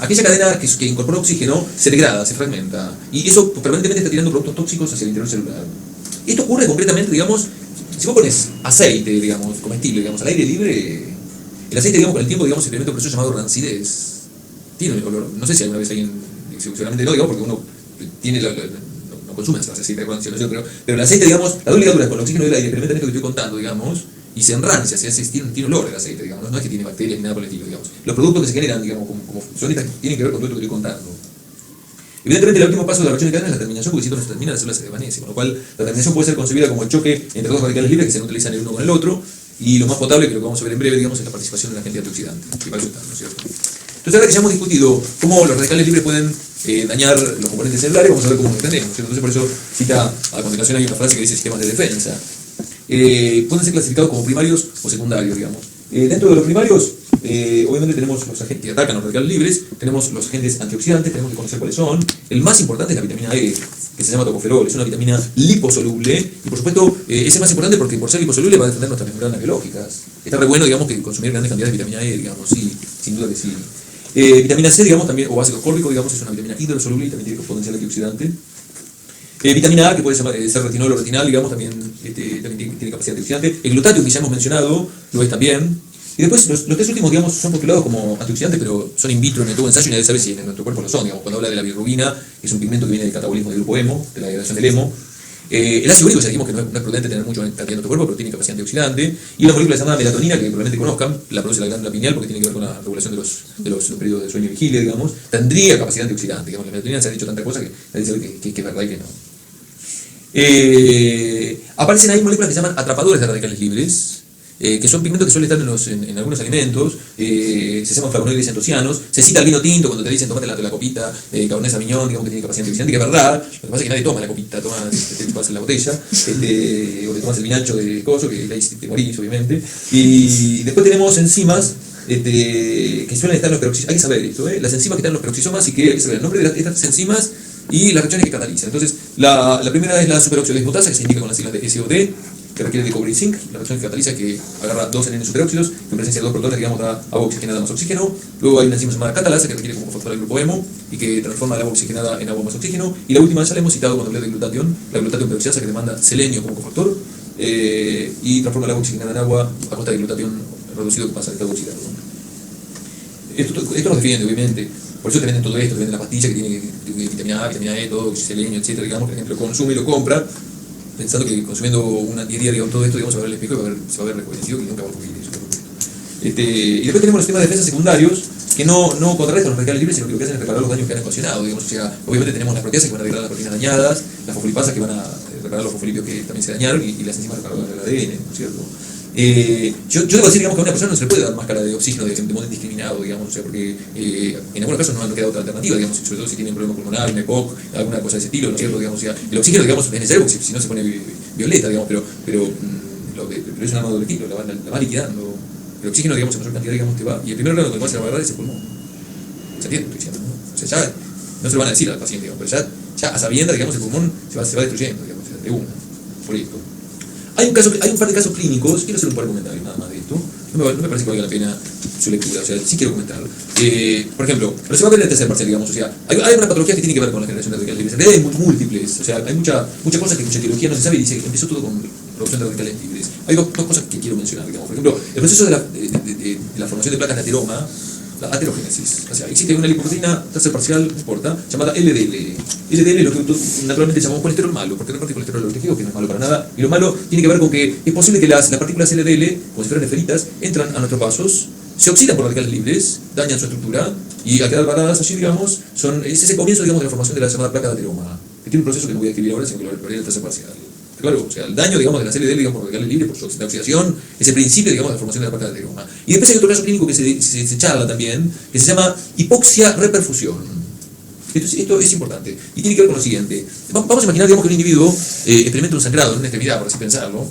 aquella cadena que incorpora oxígeno se degrada, se fragmenta, y eso permanentemente está tirando productos tóxicos hacia el interior celular. Esto ocurre concretamente, digamos, si vos pones aceite, digamos, comestible, digamos, al aire libre, el aceite, digamos, con el tiempo, digamos, experimenta un proceso llamado rancidez. Tiene un olor, no sé si alguna vez alguien, seguramente no, digamos, porque uno tiene no consume aceite de rancido, pero el aceite, digamos, la doble ligadura con el oxígeno del aire experimentan esto que estoy contando, digamos, y se enrancia, tiene olor el aceite, digamos, no es que tiene bacterias ni nada por el estilo, digamos. Los productos que se generan, digamos, como son estas, tienen que ver con todo esto que estoy contando. Evidentemente, el último paso de la reacción de cadena es la terminación, porque si esto no se termina, la célula se desvanece, con lo cual la terminación puede ser concebida como el choque entre dos radicales libres que se neutralizan el uno con el otro, y lo más potable, que lo que vamos a ver en breve, digamos, es la participación de la agente antioxidante, que para eso está, ¿no es cierto? Entonces, ahora que ya hemos discutido cómo los radicales libres pueden dañar los componentes celulares, vamos a ver cómo lo entendemos, ¿cierto? Entonces, por eso cita a continuación hay una frase que dice sistemas de defensa. Pueden ser clasificados como primarios o secundarios, digamos. Dentro de los primarios, obviamente tenemos los agentes que atacan los radicales libres, tenemos los agentes antioxidantes, tenemos que conocer cuáles son. El más importante es la vitamina E, que se llama tocoferol, es una vitamina liposoluble, y por supuesto es el más importante porque por ser liposoluble va a defender nuestras membranas biológicas. Está re bueno, digamos, que consumir grandes cantidades de vitamina E, digamos, sí, sin duda que sí. Vitamina C, digamos, también, o ácido ascórbico, digamos, es una vitamina hidrosoluble y también tiene potencial antioxidante. Vitamina A, que puede ser retinol o retinal, digamos, también tiene capacidad antioxidante. El glutatión, que ya hemos mencionado, lo es también. Y después, los tres últimos, digamos, son postulados como antioxidantes, pero son in vitro en el tubo de ensayo y nadie sabe si en nuestro cuerpo lo son. Digamos, cuando habla de la bilirrubina, que es un pigmento que viene del catabolismo del grupo hemo, de la degradación del hemo. El ácido úrico, ya dijimos que no es prudente tener mucho cantidad en nuestro cuerpo, pero tiene capacidad antioxidante. Y una molécula llamada melatonina, que probablemente conozcan, la produce la glándula pineal porque tiene que ver con la regulación de los periodos de sueño y vigilia, digamos. Tendría capacidad antioxidante. Digamos, la melatonina se ha dicho tanta cosa que nadie sabe que es verdad y que no. Aparecen ahí moléculas que se llaman atrapadores de radicales libres, que son pigmentos que suelen estar en algunos alimentos, se llaman flavonoides antocianos. Se cita el vino tinto cuando te dicen tomate la copita Cabernet Sauvignon, digamos que tiene capacidad antioxidante, que es verdad. Lo que pasa es que nadie toma la copita, te tomas la botella, o te tomas el vinacho de coso, que ahí te morís, obviamente. Y después tenemos enzimas que suelen estar en los peroxisomas. Hay que saber esto, las enzimas que están en los peroxisomas y que hay que saber el nombre de estas enzimas y las reacciones que catalizan. Entonces, la primera es la superóxido dismutasa, que se indica con las siglas de SOD, que requiere de cobre y zinc. La reacción que cataliza es que agarra dos NN superóxidos, que en presencia de dos protones, digamos, da agua oxigenada más oxígeno. Luego hay una enzima llamada catalasa, que requiere como cofactor al grupo hemo y que transforma el agua oxigenada en agua más oxígeno. Y la última ya la hemos citado cuando hablé de glutatión, la glutatión peroxidasa, que demanda selenio como cofactor y transforma el agua oxigenada en agua a costa de glutatión reducido que pasa al estado oxidado. Esto nos defiende, obviamente. Por eso te venden todo esto, te venden la pastilla que tiene vitamina A, vitamina E, todo, selenio, etcétera, digamos, que la gente lo consume y lo compra, pensando que consumiendo una diaria, digamos, todo esto, digamos, se va a ver el espejo y se va a ver rejuvenecido y nunca va a ocurrir eso. Y después tenemos los sistemas de defensa secundarios, que no contrarrestan los radicales libres, sino que lo que hacen es reparar los daños que han ocasionado, digamos. O sea, obviamente tenemos las proteasas que van a degradar las proteínas dañadas, las fosfolipasas que van a reparar los fosfolípidos que también se dañaron y las enzimas reparadoras del ADN, ¿no es cierto? Yo debo decir, digamos, que a una persona no se le puede dar máscara de oxígeno de modo indiscriminado, digamos, o sea, porque en algunos casos no queda otra alternativa, digamos, sobre todo si tienen problema pulmonar, un EPOC, alguna cosa de ese estilo, ¿no es cierto? Digamos, o sea, el oxígeno, digamos, es necesario porque si no se pone violeta, digamos, pero es un arma de doble filo, la va liquidando. El oxígeno, digamos, en mayor cantidad, digamos, te va. Y el primer órgano que va a se va a agarrar es el pulmón. ¿Se entiende lo que estoy diciendo? ¿No? O sea, ya no se lo van a decir al paciente, digamos, pero ya a sabiendas, digamos, el pulmón se va destruyendo, digamos, de una, por esto. Hay un par de casos clínicos, quiero hacer un par de comentarios nada más de esto, no me parece que valga la pena su lectura, o sea, sí quiero comentar. Por ejemplo, pero se va a ver en el tercer parcial, digamos, o sea, hay una patología que tiene que ver con la generación de radicales libres, en realidad hay múltiples, o sea, hay muchas cosas que mucha etiología no se sabe y dice que empezó todo con producción de radicales libres. Hay dos cosas que quiero mencionar, digamos, por ejemplo, el proceso de la formación de placas de ateroma, la aterogénesis. O sea, existe una lipoproteína, tercer parcial, no importa, llamada LDL. LDL es lo que naturalmente llamamos colesterol malo, porque no es colesterol de los tejidos, que no es malo para nada. Y lo malo tiene que ver con que es posible que las partículas LDL, como si fueran esferitas, entran a nuestros vasos, se oxidan por radicales libres, dañan su estructura Y al quedar paradas allí, digamos, es ese comienzo, digamos, de la formación de la llamada placa de ateroma, que tiene un proceso que no voy a escribir ahora, sino que lo veré en la clase parcial. Claro, o sea, el daño, digamos, de la serie D, digamos, por radicales libres, por su oxidación, es el principio, digamos, de la formación de la placa de ateroma. Y después hay otro caso clínico que se charla también, que se llama hipoxia reperfusión. Esto es importante y tiene que ver con lo siguiente. Vamos a imaginar, digamos, que un individuo experimenta un sangrado en una extremidad, por así pensarlo,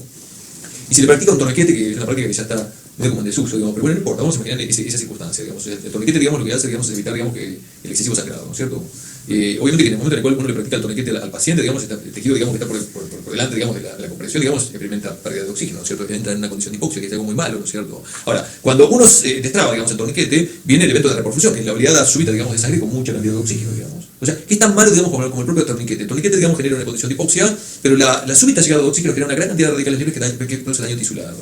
y se le practica un torniquete, que es una práctica que ya está medio como en desuso, digamos, pero bueno, no importa, vamos a imaginar esa circunstancia, digamos. El torniquete, digamos, lo que hace, digamos, es evitar, digamos, que el excesivo sangrado, ¿no es cierto? Obviamente que en el momento en el cual uno le practica el torniquete al paciente, digamos, el tejido, digamos, que está por delante, digamos, de la compresión, digamos, experimenta pérdida de oxígeno, ¿no es cierto? Entra en una condición de hipoxia, que es algo muy malo, ¿no es cierto? Ahora, cuando uno destraba, digamos, el torniquete, viene el evento de reperfusión, que es la oleada súbita, digamos, de sangre con mucha cantidad de oxígeno, digamos. O sea, que es tan malo, digamos, como el propio torniquete. El torniquete, digamos, genera una condición de hipoxia, pero la súbita llegada de oxígeno genera una gran cantidad de radicales libres que produce daño tisular.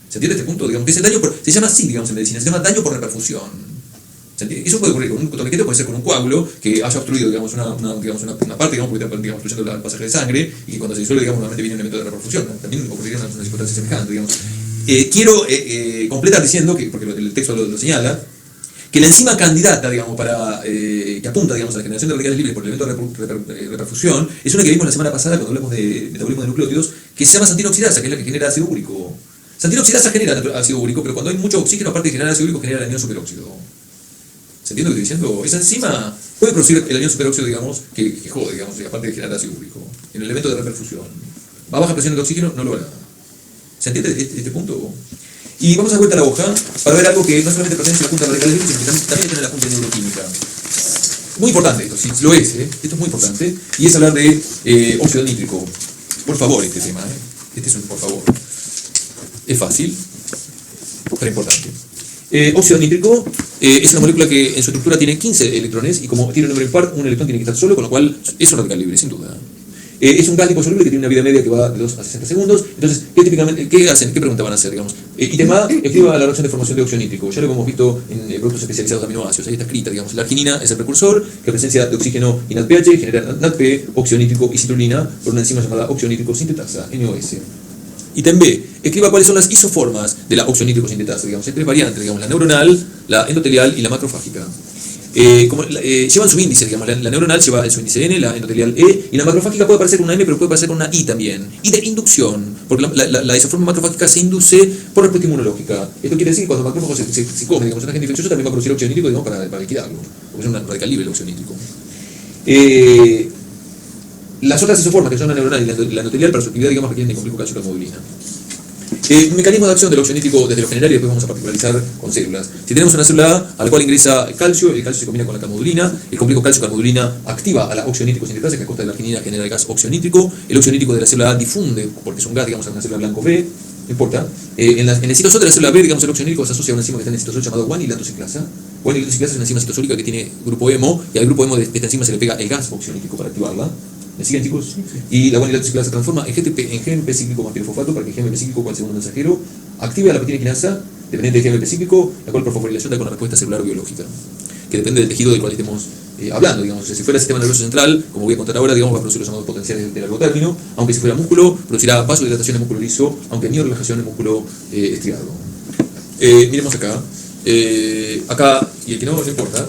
¿Se entiende este punto? Digamos, que es el daño se llama así, digamos, en medicina, se llama daño por reperfusión. ¿Se entiende? Eso puede ocurrir con un torniquete, puede ser con un coágulo que haya obstruido, digamos, una parte, digamos, porque está, digamos, obstruyendo el pasaje de sangre, y que cuando se disuelve, digamos, nuevamente viene un evento de reperfusión. También ocurriría una circunstancia semejante, digamos. Quiero completar diciendo, porque el texto lo señala, que la enzima candidata, digamos, que apunta, digamos, a la generación de radicales libres por el evento de reperfusión, es una que vimos la semana pasada cuando hablamos de metabolismo de nucleótidos, que se llama xantinoxidasa, que es la que genera ácido úrico. Xantinoxidasa genera ácido úrico, pero cuando hay mucho oxígeno, aparte de generar ácido úrico, genera el anión superóxido. ¿Se entiende lo que estoy diciendo? Esa enzima puede producir el anión superóxido, digamos, que jode, digamos, y aparte de generar ácido úrico, en el evento de reperfusión. Va a baja presión de oxígeno, no lo hará. ¿Se entiende este punto? Y vamos a dar vuelta a la hoja para ver algo que no solamente pertenece a la punta de radicales libres, sino que también tiene la punta de neuroquímica. Muy importante esto, sí, lo es, esto es muy importante, y es hablar de óxido nítrico. Por favor, este tema, este es un por favor. Es fácil, pero importante. Óxido nítrico es una molécula que en su estructura tiene 15 electrones, y como tiene un número impar, un electrón tiene que estar solo, con lo cual es un radical libre, sin duda. Es un gas liposoluble que tiene una vida media que va de 2 a 60 segundos. Entonces, ¿qué hacen? ¿Qué pregunta van a hacer? Digamos? Ítem A, escriba la reacción de formación de óxido nítrico. Ya lo hemos visto en productos especializados de aminoácidos. Ahí está escrita, digamos. La arginina es el precursor, que en presencia de oxígeno y NADPH genera NADP, óxido nítrico y citrulina por una enzima llamada óxido nítrico sintetasa, NOS. Ítem B, escriba cuáles son las isoformas de la óxido nítrico sintetasa. Digamos, hay 3 variantes, digamos, la neuronal, la endotelial y la macrofágica. Llevan su índice, digamos, la neuronal lleva su índice N, la endotelial E, y la macrofágica puede aparecer con una M, pero puede aparecer con una I también. Y de inducción, porque la isoforma macrofágica se induce por respuesta inmunológica. Esto quiere decir que cuando el macrófago se come, digamos, un agente infeccioso, también va a producir óxido nítrico, digamos, para liquidarlo, porque es un radical libre el óxido nítrico. Las otras isoformas, que son la neuronal y la endotelial, para su actividad, digamos, requieren de complejo calcio-calmodulina. Mecanismo de acción del óxido nítrico desde lo general, y después vamos a particularizar con células. Si tenemos una célula A a la cual ingresa el calcio se combina con la calmodulina, el complejo calcio-calmodulina activa a la óxido nítrico sintetasa, que a costa de la arginina genera el gas óxido nítrico. El óxido nítrico de la célula A difunde, porque es un gas, digamos, a una célula blanco B, no importa. En el citosol de la célula B, digamos, el óxido nítrico se asocia a una enzima que está en el citosol llamado guanilatoxiclasa. Guanilatoxiclasa es una enzima citosólica que tiene grupo hemo, y al grupo hemo de esta enzima se le pega el gas óxido nítrico para activarla. ¿Me siguen, chicos? Y la guanilatoxiclasa se transforma en GMP cíclico más pirofosfato para que el GMP cíclico, cual segundo mensajero, active a la proteína quinasa dependiente del GMP cíclico, la cual por fosforilación da con una respuesta celular o biológica, que depende del tejido del cual estemos hablando. Digamos, si fuera el sistema nervioso central, como voy a contar ahora, digamos, va a producir los llamados potenciales de largo término, aunque si fuera músculo, producirá vasodilatación en músculo liso, aunque miorelajación en músculo estriado. Miremos acá. Acá, y el que no importa,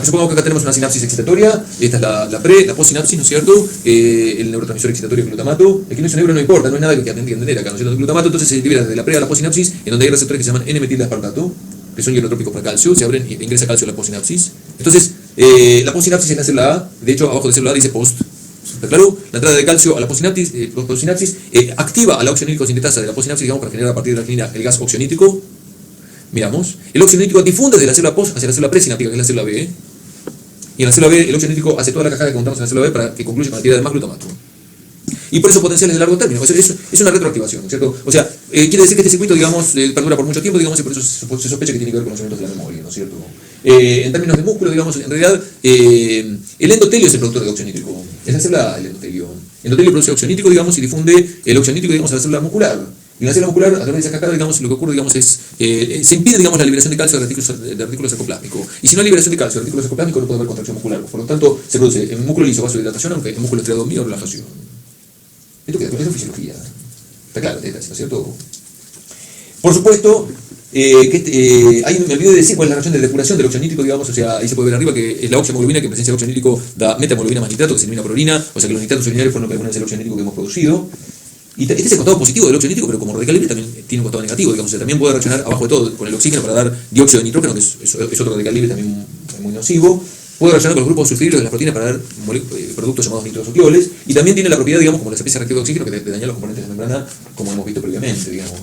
supongamos que acá tenemos una sinapsis excitatoria, esta es la postsinapsis, ¿no es cierto? El neurotransmisor excitatorio es glutamato. El que no es cerebro no importa, no hay nada que entender acá, ¿no es cierto? El glutamato entonces se libera desde la pre a la postsinapsis, en donde hay receptores que se llaman N-metildeaspartato, que son hielotrópicos para calcio, se abren e ingresa calcio a la postsinapsis. Entonces, la postsinapsis es la célula A, de hecho, abajo de célula A dice post. ¿Está claro? La entrada de calcio a la postsinapsis, activa a la óxido nítrico sintetasa de la postsinapsis, digamos, para generar a partir de la arginina el gas óxido nítrico. Miramos, el óxido nítrico difunde desde la célula post hacia la célula presináptica, que es la célula B. Y en la célula B, el óxido nítrico hace toda la cajada que contamos en la célula B para que concluya con la actividad de más glutamato. Y por eso potenciales de largo término. Es una retroactivación, ¿cierto? O sea, quiere decir que este circuito, digamos, perdura por mucho tiempo, digamos, y por eso se sospecha que tiene que ver con los elementos de la memoria, ¿no es cierto? En términos de músculo, digamos, en realidad, el endotelio es el productor de óxido nítrico. Es la célula A, el endotelio. El endotelio produce óxido nítrico, digamos, y difunde el óxido nítrico, digamos, a la célula muscular. Y en la célula muscular, a través de esa cascada, digamos, lo que ocurre, digamos, es se impide, digamos, la liberación de calcio de retículo sarcoplásmico. Y si no hay liberación de calcio de retículo sarcoplásmico, no puede haber contracción muscular. Por lo tanto, se produce en músculo liso vasodilatación, aunque en músculo estriado miorelajación. Esto queda con esa fisiología. Está claro, ¿no es cierto? Por supuesto, me olvidé de decir cuál es la reacción de depuración del óxido nítrico, digamos, o sea, ahí se puede ver arriba que es la oxiohemoglobina que en presencia de óxido nítrico da metahemoglobina más nitrato, que se elimina por orina, o sea que los nitratos urinarios fueron lo que alguna vez el óxido nítrico que hemos producido. Y este es el costado positivo del óxido nítrico, pero como radical libre también tiene un costado negativo, digamos, o sea, también puede reaccionar abajo de todo con el oxígeno para dar dióxido de nitrógeno, que es otro radical libre también muy nocivo. Puede reaccionar con los grupos sulfhídricos de las proteínas para dar productos llamados nitrosotioles, y también tiene la propiedad, digamos, como las especies reactivas de oxígeno, que de dañar los componentes de la membrana, como hemos visto previamente, digamos.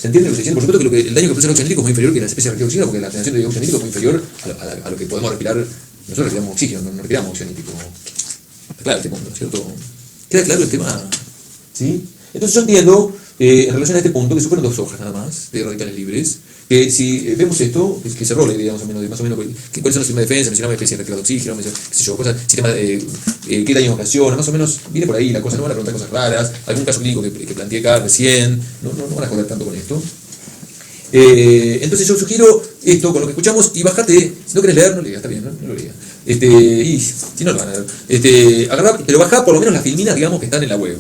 ¿Se entiende lo que estoy diciendo? Por supuesto que el daño que produce el óxido nítrico es muy inferior que las especies reactivas de oxígeno, porque la generación de dióxido nítrico es muy inferior a lo que podemos respirar. Nosotros respiramos oxígeno, no respiramos óxido nítrico. Está claro este punto, ¿cierto? ¿Queda claro el tema? ¿Sí? Entonces yo entiendo, en relación a este punto, que se fueron 2 hojas nada más de radicales libres, que si vemos esto, que se role, digamos, más o menos cuáles son los sistemas de defensa, mencionamos especies reactivas de oxígeno, qué sé yo, cosas, sistemas de qué daño ocasiona, más o menos viene por ahí la cosa, no van a preguntar cosas raras, algún caso clínico que planteé acá recién, no van a joder tanto con esto. Entonces yo sugiero esto con lo que escuchamos y bájate, si no querés leer, no leas, está bien, no lo leas. Y si no lo van a leer. Agarrá, pero bajá por lo menos las filminas, digamos, que están en la web.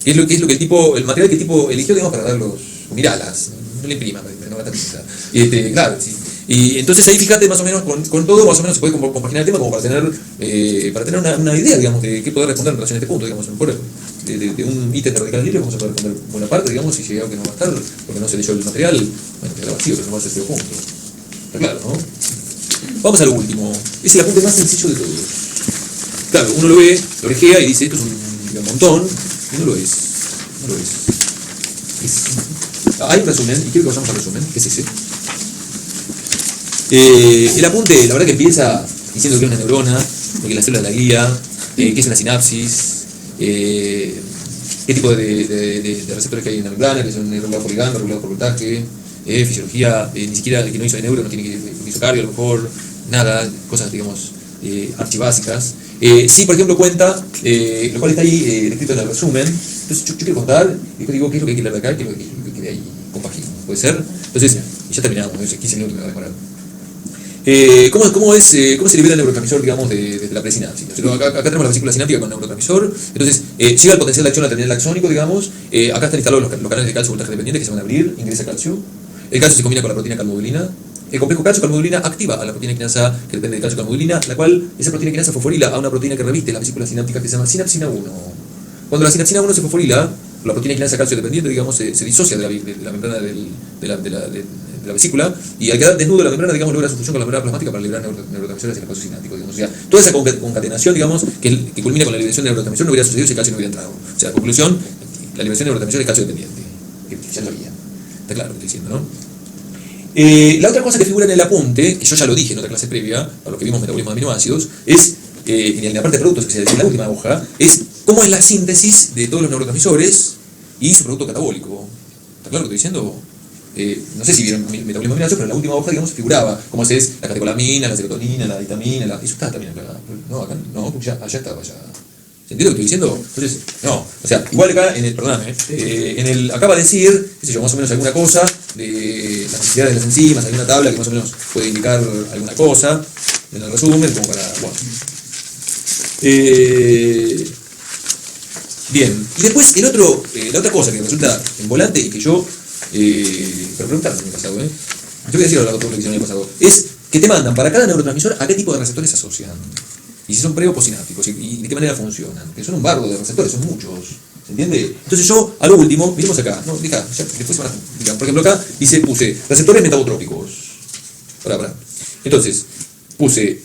¿Qué es lo que el material que el tipo eligió, digamos, para darlos? Miralas, no le imprima, no va a estar claro, sí. Y entonces ahí fíjate más o menos con todo, más o menos se puede compaginar el tema como para tener una idea, digamos, de qué poder responder en relación a este punto, digamos, de un ítem de radicales libres vamos a poder responder buena parte, digamos, y si llega que no va a estar, porque no se leyó el material, bueno, quedará vacío, pero no va a ser todo junto. Está claro, ¿no? Vamos a lo último. Es el apunte más sencillo de todos. Claro, uno lo ve, lo orejea y dice, esto es un montón, y no lo es. Hay un resumen, y quiero que vayamos al resumen, que es ese. El apunte, la verdad que empieza diciendo que es una neurona, que la célula es la guía, que es una sinapsis, qué tipo de receptores que hay en la membrana, que son regulados por ligando, regulados por voltaje, fisiología, ni siquiera el que no hizo de neuro no tiene que hizo cardio, a lo mejor, nada, cosas, digamos, archibásicas. Sí, por ejemplo, cuenta, lo cual está ahí descrito en el resumen. Entonces yo quiero contar, y después digo qué es lo que hay que leer de acá, qué es lo que de ahí compagino. ¿Puede ser? Entonces, ya terminamos, 15 minutos me va a demorar. ¿Cómo se libera el neurotransmisor, digamos, de la presinapsis? Acá tenemos la vesícula sináptica con el neurotransmisor. Entonces, llega el potencial de acción al terminal axónico, digamos. Acá están instalados los canales de calcio voltaje dependiente que se van a abrir, ingresa calcio. El calcio se combina con la proteína calmodulina. El complejo calcio-calmodulina activa a la proteína quinasa que depende de calcio-calmodulina, la cual esa proteína quinasa fosforila a una proteína que reviste la vesícula sináptica que se llama sinapsina 1. Cuando la sinapsina 1 se fosforila, la proteína quinasa calcio dependiente, digamos, se disocia de la membrana de la vesícula, y al quedar desnudo la membrana, digamos, logra su función con la membrana plasmática para liberar neurotransmisores hacia el espacio sináptico, digamos. O sea, toda esa concatenación, digamos, que culmina con la liberación de neurotransmisor no hubiera sucedido si el calcio no hubiera entrado. O sea, conclusión, la liberación de neurotransmisor es calcio dependiente, que ya lo sabía. Está claro lo que estoy diciendo, ¿no? La otra cosa que figura en el apunte, que yo ya lo dije en otra clase previa, para los que vimos metabolismo de aminoácidos, es, en la parte de productos que se decía en la última hoja, es cómo es la síntesis de todos los neurotransmisores y su producto catabólico. ¿Está claro lo que estoy diciendo? No sé si vieron metabolismo de aminoácidos, pero en la última hoja, digamos, figuraba cómo es la catecolamina, la serotonina, la vitamina, eso está también acá. No, acá no, allá estaba, ya. ¿Se entiende lo que estoy diciendo? Entonces, no, o sea, igual acá, acá va a decir, qué sé yo, más o menos alguna cosa de las necesidades de las enzimas, alguna tabla que más o menos puede indicar alguna cosa, en el resumen, como para, bueno. Bien, y después la otra cosa que resulta en volante y que yo, pero preguntaron el año pasado, yo voy a decir a lo que hicieron el año pasado, es que te mandan para cada neurotransmisor a qué tipo de receptores se asocian. Y si son pre o postsinápticos, y de qué manera funcionan. Que son un bardo de receptores, son muchos. ¿Se entiende? Entonces yo, a lo último, miremos acá. No, ya, después se van a explicar. Por ejemplo, acá puse receptores metabotrópicos. Pará. Entonces, puse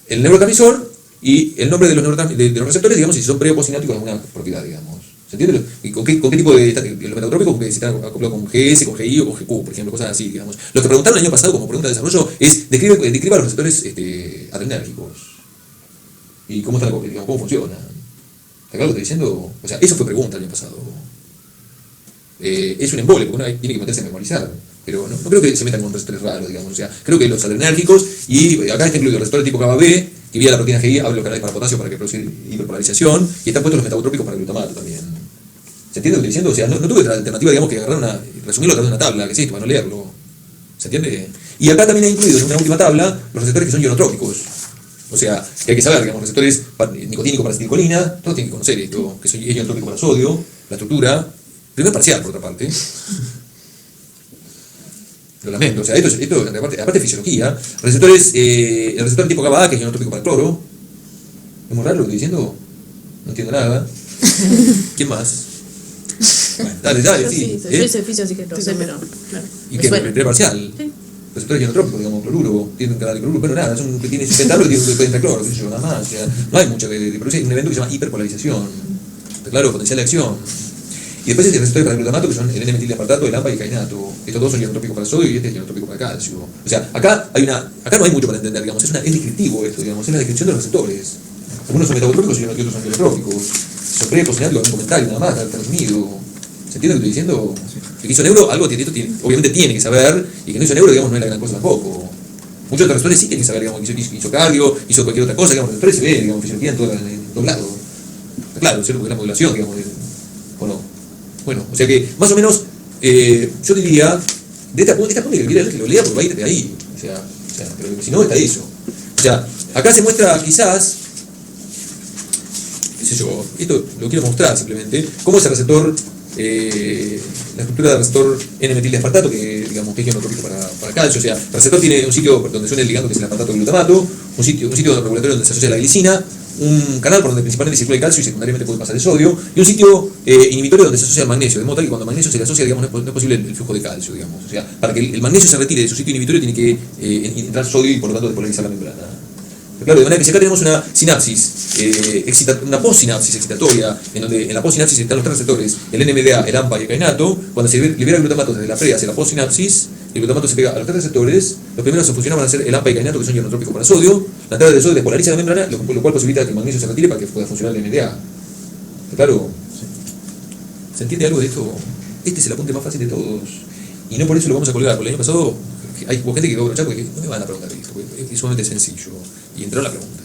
el neurotransmisor y el nombre de los receptores, digamos, y si son pre o postsinápticos, alguna propiedad, digamos. ¿Se entiende? ¿Y con qué tipo de los metabotrópicos? Porque si están acoplados con GS, con GI o con GQ, por ejemplo, cosas así, digamos. Lo que preguntaron el año pasado como pregunta de desarrollo es describa los receptores adrenérgicos. ¿Y cómo está cómo funciona? ¿Está claro lo que estoy diciendo? O sea, eso fue pregunta el año pasado. Es un embole, porque uno tiene que meterse a memorizar. Pero no creo que se metan con receptores raros, digamos. O sea, creo que los adrenérgicos, y acá está incluido el receptor tipo GABA B, que vía la proteína GI abre los canales para potasio para que produzca hiperpolarización, y están puestos los metabotrópicos para el glutamato también. ¿Se entiende lo que estoy diciendo? O sea, no tuve otra alternativa, digamos, que agarrar resumirlo a través de una tabla, que es esto, para no leerlo. ¿Se entiende? Y acá también ha incluido en una última tabla los receptores que son ionotrópicos. O sea, que hay que saber, digamos, receptores nicotínico para acetilcolina, todos tienen que conocer esto, que es ionotrópico para sodio, la estructura, primer parcial, por otra parte. Lo lamento, o sea, esto aparte de fisiología, receptores, el receptor tipo GABA, que es ionotrópico para el cloro. ¿Es muy raro lo que estoy diciendo? No entiendo nada. ¿Quién más? Bueno, dale, sí. Yo hice fisio, así que no sé, pero claro. ¿Y qué? ¿El parcial? Sí. Receptores ionotrópicos, digamos, cloruro, tienen un canal de cloruro, pero nada, son que tiene 60 que pueden entrar cloro, qué sé yo, nada más. O sea, no hay mucho que produce, un evento que se llama hiperpolarización. ¿Está claro? Potencial de acción. Y después el receptor para el glutamato, que son el N-metildeaspartato, el AMPA y el cainato. Estos dos son ionotrópicos para el sodio y este es ionotrópico para el calcio. O sea, acá no hay mucho para entender, digamos, es descriptivo esto, digamos, es la descripción de los receptores. Algunos son metagotrópicos y otros son ionotrópicos. Son preposinatos, algún comentario, nada más, está resumido. ¿Se entiende lo que estoy diciendo? El que hizo neuro, algo obviamente tiene que saber, y que no hizo neuro, digamos, no es la gran cosa tampoco. Muchos otros receptores sí tienen que saber, digamos, hizo cardio, hizo cualquier otra cosa, digamos, los receptores se ve, digamos, fisiología en todos lados. Está claro, ¿cierto? Porque es la modulación, digamos, ¿o no? Bueno, o sea que, más o menos, yo diría, de esta punta que quiera leer, que lo lea, porque va a ir de ahí. O sea, pero si no, está eso. O sea, acá se muestra quizás, qué sé yo, esto lo quiero mostrar simplemente, cómo es el receptor, la estructura del receptor N-metildeaspartato, que digamos que es ionotrópico para calcio. O sea, el receptor tiene un sitio donde suena el ligando, que es el aspartato de glutamato, un sitio regulatorio donde se asocia la glicina, un canal por donde principalmente circula el calcio y secundariamente puede pasar el sodio, y un sitio inhibitorio donde se asocia el magnesio, de modo tal que cuando el magnesio se le asocia, digamos, no es posible el flujo de calcio, digamos. O sea, para que el magnesio se retire de su sitio inhibitorio tiene que entrar sodio y por lo tanto despolarizar la membrana. Pero claro, de manera que si acá tenemos una sinapsis, una postsinapsis excitatoria, en donde en la postsinapsis están los tres receptores, el NMDA, el AMPA y el cainato, cuando se libera el glutamato desde la pre hacia la postsinapsis, el glutamato se pega a los tres receptores, los primeros en funcionar van a ser el AMPA y el cainato, que son ionotrópicos para sodio, la entrada del sodio despolariza la membrana, lo cual posibilita que el magnesio se retire para que pueda funcionar el NMDA. ¿Está claro? ¿Se entiende algo de esto? Este es el apunte más fácil de todos. Y no por eso lo vamos a colgar, porque el año pasado hubo gente que quedó brochada porque no me van a preguntar esto, porque es sumamente sencillo. Y entró la pregunta.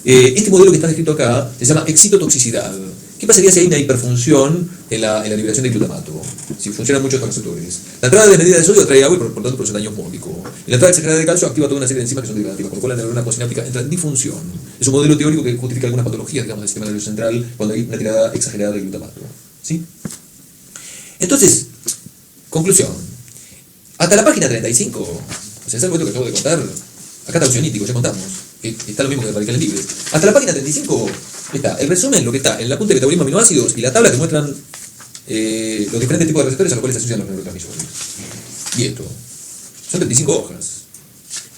Este modelo que está descrito acá se llama excitotoxicidad. ¿Qué pasaría si hay una hiperfunción en la liberación de glutamato? Si funcionan muchos receptores. La entrada desmedida de sodio atrae agua y por tanto produce daño osmótico. Y la entrada exagerada de calcio activa toda una serie de enzimas que son degradativas, con lo cual la neurona postsináptica entra en disfunción. Es un modelo teórico que justifica algunas patologías, digamos, del sistema nervioso central cuando hay una tirada exagerada de glutamato. ¿Sí? Entonces, conclusión. Hasta la página 35, o sea, es algo que acabo de contar, acá está opcionítico, ya contamos. Está lo mismo que en radicales libres. Hasta la página 35 está el resumen, lo que está en el apunte de metabolismo de aminoácidos y la tabla que muestran los diferentes tipos de receptores a los cuales se asocian los neurotransmisores. Y esto. Son 35 hojas.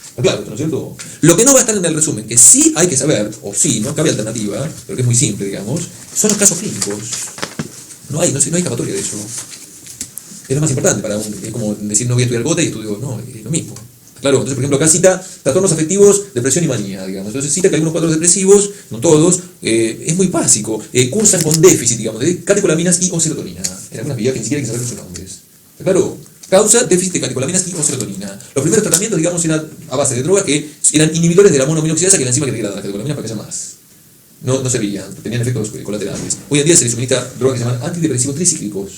Está claro, ¿no es cierto? Lo que no va a estar en el resumen, que sí hay que saber, o sí, no cabe alternativa, pero que es muy simple, digamos, son los casos clínicos. No hay escapatoria de eso. Es lo más importante es como decir no voy a estudiar gota y estudio, no, es lo mismo. Claro, entonces por ejemplo acá cita trastornos afectivos, depresión y manía, digamos. Entonces cita que algunos cuadros depresivos, no todos, es muy básico, cursan con déficit, digamos, de catecolaminas y o serotonina. En algunas vías que ni siquiera hay que saber sus nombres. Claro, causa déficit de catecolaminas y o serotonina. Los primeros tratamientos, digamos, eran a base de drogas que eran inhibidores de la monoaminoxidasa, que es la enzima que degrada las catecolaminas para que haya más. No servían, tenían efectos colaterales. Hoy en día se les suministra drogas que se llaman antidepresivos tricíclicos,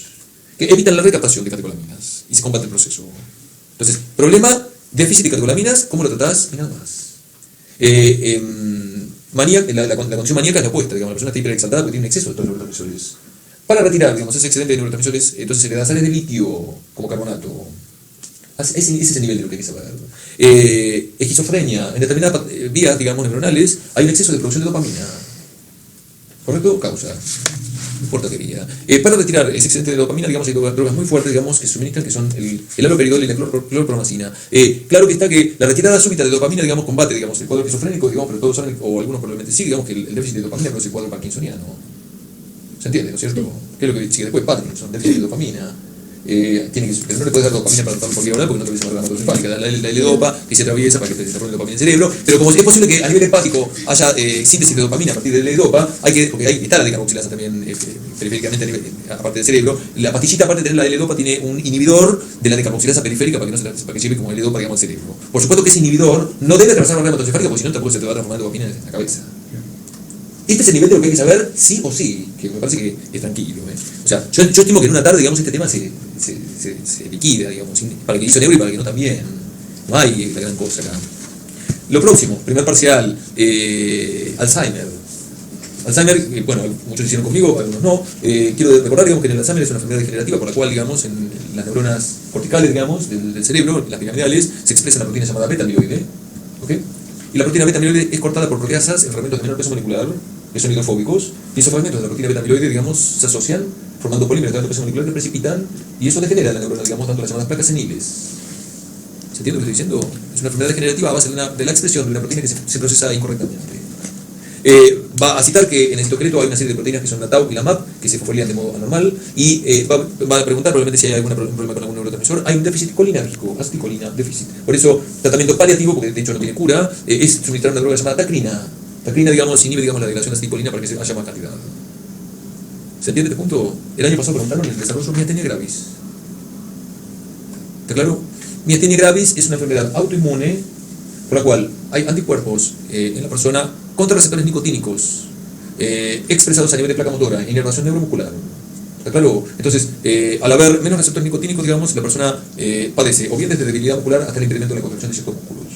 que evitan la recaptación de catecolaminas y se combate el proceso. Entonces, problema, déficit de catecolaminas, ¿cómo lo tratás? Y nada más. La condición maníaca es la opuesta, digamos, la persona está hiperexaltada porque tiene un exceso de estos neurotransmisores. Para retirar, digamos, ese excedente de neurotransmisores, entonces se le da sales de litio como carbonato. Ese es el nivel de lo que hay que saber. Esquizofrenia, en determinadas vías, digamos, neuronales, hay un exceso de producción de dopamina. ¿Correcto? Causa. No importa qué vía. Para retirar ese excedente de dopamina, digamos, hay drogas muy fuertes, digamos, que se suministran, que son el haloperidol y la clorpromacina. Claro que está que la retirada súbita de dopamina, digamos, combate, digamos, el cuadro esquizofrénico, digamos, pero todos saben, o algunos probablemente sí, digamos, que el déficit de dopamina produce el cuadro parkinsoniano. ¿Se entiende, no es cierto? ¿Qué es lo que sigue después? Parkinson, déficit de dopamina. Pero no le puedes dar dopamina para por vía oral porque no te ves la hepática, la L-dopa que se atraviesa para que te desarrolle dopamina en el cerebro, pero como es posible que a nivel hepático haya síntesis de dopamina a partir de la L-dopa, porque ahí está la decarboxilasa también periféricamente aparte del cerebro. La pastillita, aparte de tener la L-dopa, tiene un inhibidor de la decarboxilasa periférica para que sirve como L-dopa, digamos, al cerebro. Por supuesto que ese inhibidor no debe atravesar la barrera hematocefálica porque si no tampoco se te va a transformar dopamina en la cabeza. Este es el nivel de lo que hay que saber, sí o sí, que me parece que es tranquilo. O sea, yo estimo que en una tarde, digamos, este tema se liquida, digamos, para el que hizo neuro y para el que no también. No hay la gran cosa acá. Lo próximo, primer parcial, Alzheimer. Alzheimer, bueno, muchos hicieron conmigo, algunos no. Quiero recordar, digamos, que el Alzheimer es una enfermedad degenerativa por la cual, digamos, en las neuronas corticales, digamos, del cerebro, las piramidales, se expresa una proteína llamada beta-amiloide, ¿ok? Y la proteína beta-amiloide es cortada por proteasas en fragmentos de menor peso molecular, que son hidrofóbicos, y esos fragmentos de la proteína beta-amiloide, digamos, se asocian, formando polímeros de alto peso molecular que precipitan, y eso degenera la neurona, digamos, dando las llamadas placas seniles. ¿Se entiende lo que estoy diciendo? Es una enfermedad degenerativa a base de la expresión de una proteína que se procesa incorrectamente. Va a citar que en el citocromo hay una serie de proteínas que son la tau y la MAP que se fosforilan de modo anormal y va a preguntar probablemente si hay algún problema con algún neurotransmisor. Hay un déficit colinérgico, acetilcolina, déficit. Por eso, tratamiento paliativo, porque de hecho no tiene cura, es suministrar una droga llamada tacrina. Tacrina, digamos, inhibe, digamos, la degradación de acetilcolina para que haya más cantidad. ¿Se entiende este punto? El año pasado preguntaron el desarrollo de miastenia gravis. ¿Está claro? Miastenia gravis es una enfermedad autoinmune por la cual hay anticuerpos en la persona contra receptores nicotínicos expresados a nivel de placa motora e inervación neuromuscular. ¿Está claro? Entonces, al haber menos receptores nicotínicos, digamos, la persona padece o bien desde debilidad muscular hasta el incremento de la contracción de ciertos músculos.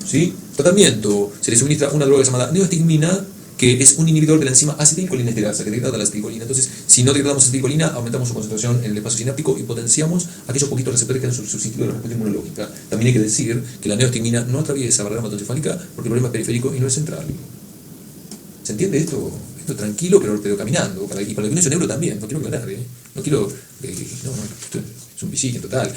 ¿Sí? Tratamiento. Se le suministra una droga llamada neostigmina, que es un inhibidor de la enzima acetilcolinesterasa, que degrada la acetilcolina. Entonces, si no degradamos acetilcolina, aumentamos su concentración en el espacio sináptico y potenciamos aquellos poquitos receptores que han sustituido la respuesta inmunológica. También hay que decir que la neostigmina no atraviesa barrera hematoencefálica porque el problema es periférico y no es central. ¿Se entiende esto? Esto tranquilo, pero caminando. Y para el que no es neuro también, no quiero aclarar, no quiero... esto es un bici en total.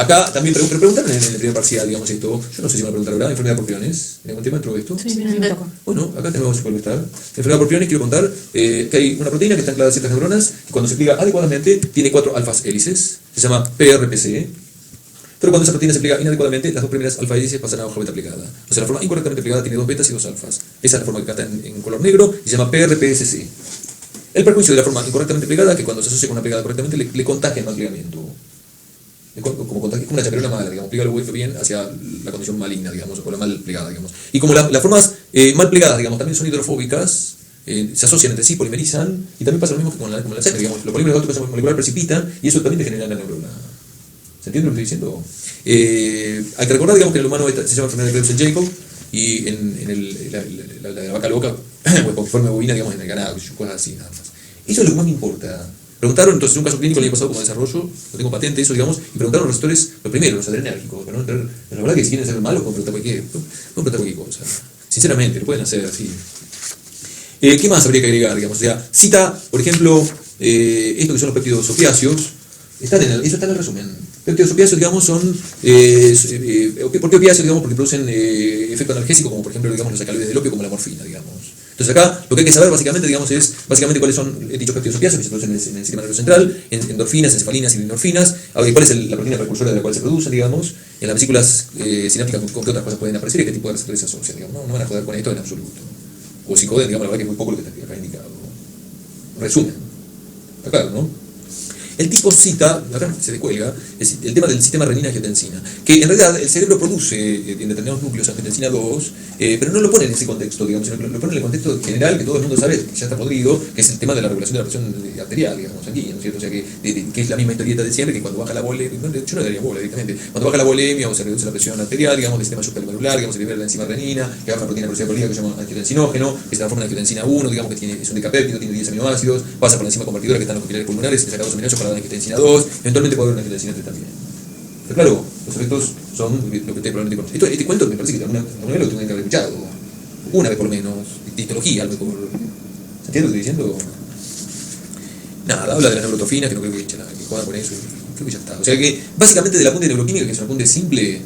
Acá también preguntaron en el primer parcial, digamos, esto. Yo no sé si me van a preguntar ahora, enfermedad por priones. ¿En algún tema entró esto? Sí, Me tocó. Bueno, acá tenemos que estar. Enfermedad por priones, quiero contar que hay una proteína que está anclada a ciertas neuronas que cuando se pliega adecuadamente tiene 4 alfas hélices, se llama PRPC. Pero cuando esa proteína se pliega inadecuadamente, las dos primeras alfa hélices pasan a hoja beta plegada. O sea, la forma incorrectamente plegada tiene 2 betas y 2 alfas. Esa es la forma que acá está en color negro y se llama PRPSC. El perjuicio de la forma incorrectamente plegada, que cuando se asocia con una plegada correctamente, le contagia el mal plegamiento. Como una chaperona mala, digamos, pliega lo bien hacia la condición maligna, digamos, o la mal plegada, digamos. Y como las formas mal plegadas, digamos, también son hidrofóbicas, se asocian entre sí, polimerizan, y también pasa lo mismo que con la sangre, digamos, los polímeros de alto peso molecular precipitan, y eso también degenera la neurona. ¿Se entiende lo que estoy diciendo? Hay que recordar, digamos, que en el humano se llama enfermedad de Creutzfeldt-Jakob, y en la vaca loca, o forma bovina, digamos, en el ganado, cosas así, nada más. Eso es lo que más me importa. Preguntaron, entonces, un caso clínico el año pasado como desarrollo, no tengo patente, eso, digamos, y preguntaron los receptores, los primeros, los adrenérgicos, para no entrar, la verdad que si quieren ser malos, pueden preguntar cualquier cosa. Sinceramente, lo pueden hacer así. ¿Qué más habría que agregar, digamos? O sea, cita, por ejemplo, esto que son los péptidos opiáceos, eso está en el resumen. Péptidos opiáceos, digamos, son... ¿Por qué opiáceos? Digamos, porque producen efecto analgésico, como por ejemplo, digamos, los alcaloides del opio, como la morfina, digamos. Entonces acá lo que hay que saber básicamente, digamos, es cuáles son dichos péptidos opiáceos que se producen en el sistema nervioso central, endorfinas, encefalinas y endorfinas, cuál es la proteína precursora de la cual se producen, digamos, en las vesículas sinápticas con qué otras cosas pueden aparecer y qué tipo de receptores se asocian, digamos. No van a joder con esto en absoluto. O si joden, digamos, la verdad que es muy poco lo que está acá indicado. Resumen. Está claro, ¿no? El tipo cita, acá se descuelga, es el tema del sistema renina-angiotensina, que en realidad el cerebro produce en determinados núcleos angiotensina 2, pero no lo pone en ese contexto, digamos, sino que lo pone en el contexto general que todo el mundo sabe, que ya está podrido, que es el tema de la regulación de la presión arterial, digamos, aquí, ¿no es cierto? O sea, que es la misma historieta de siempre, que cuando baja la volemia, yo no le daría bola directamente, cuando baja la volemia o se reduce la presión arterial, digamos, del sistema supracelular, digamos, se libera la enzima renina, que baja una proteína producida por el hígado que se llama angiotensinógeno, que se transforma en angiotensina 1, digamos, que es un decapéptido, tiene 10 aminoácidos, pasa por la enzima convertidora que está en los capilares pulmonares, se saca 2 aminoácidos para la angiotensina 2, eventualmente puede haber una angiotensina 3 también. Pero claro, los efectos son lo que ustedes probablemente conocen. Este cuento me parece que alguna vez lo tienen que haber escuchado, una vez por lo menos, de histología, algo por... ¿Se entiende lo que estoy diciendo? Nada, habla de las neurotofinas, que no creo que jodan con eso, creo que ya está. O sea que, básicamente de la apunte de neuroquímica, que es un apunte simple,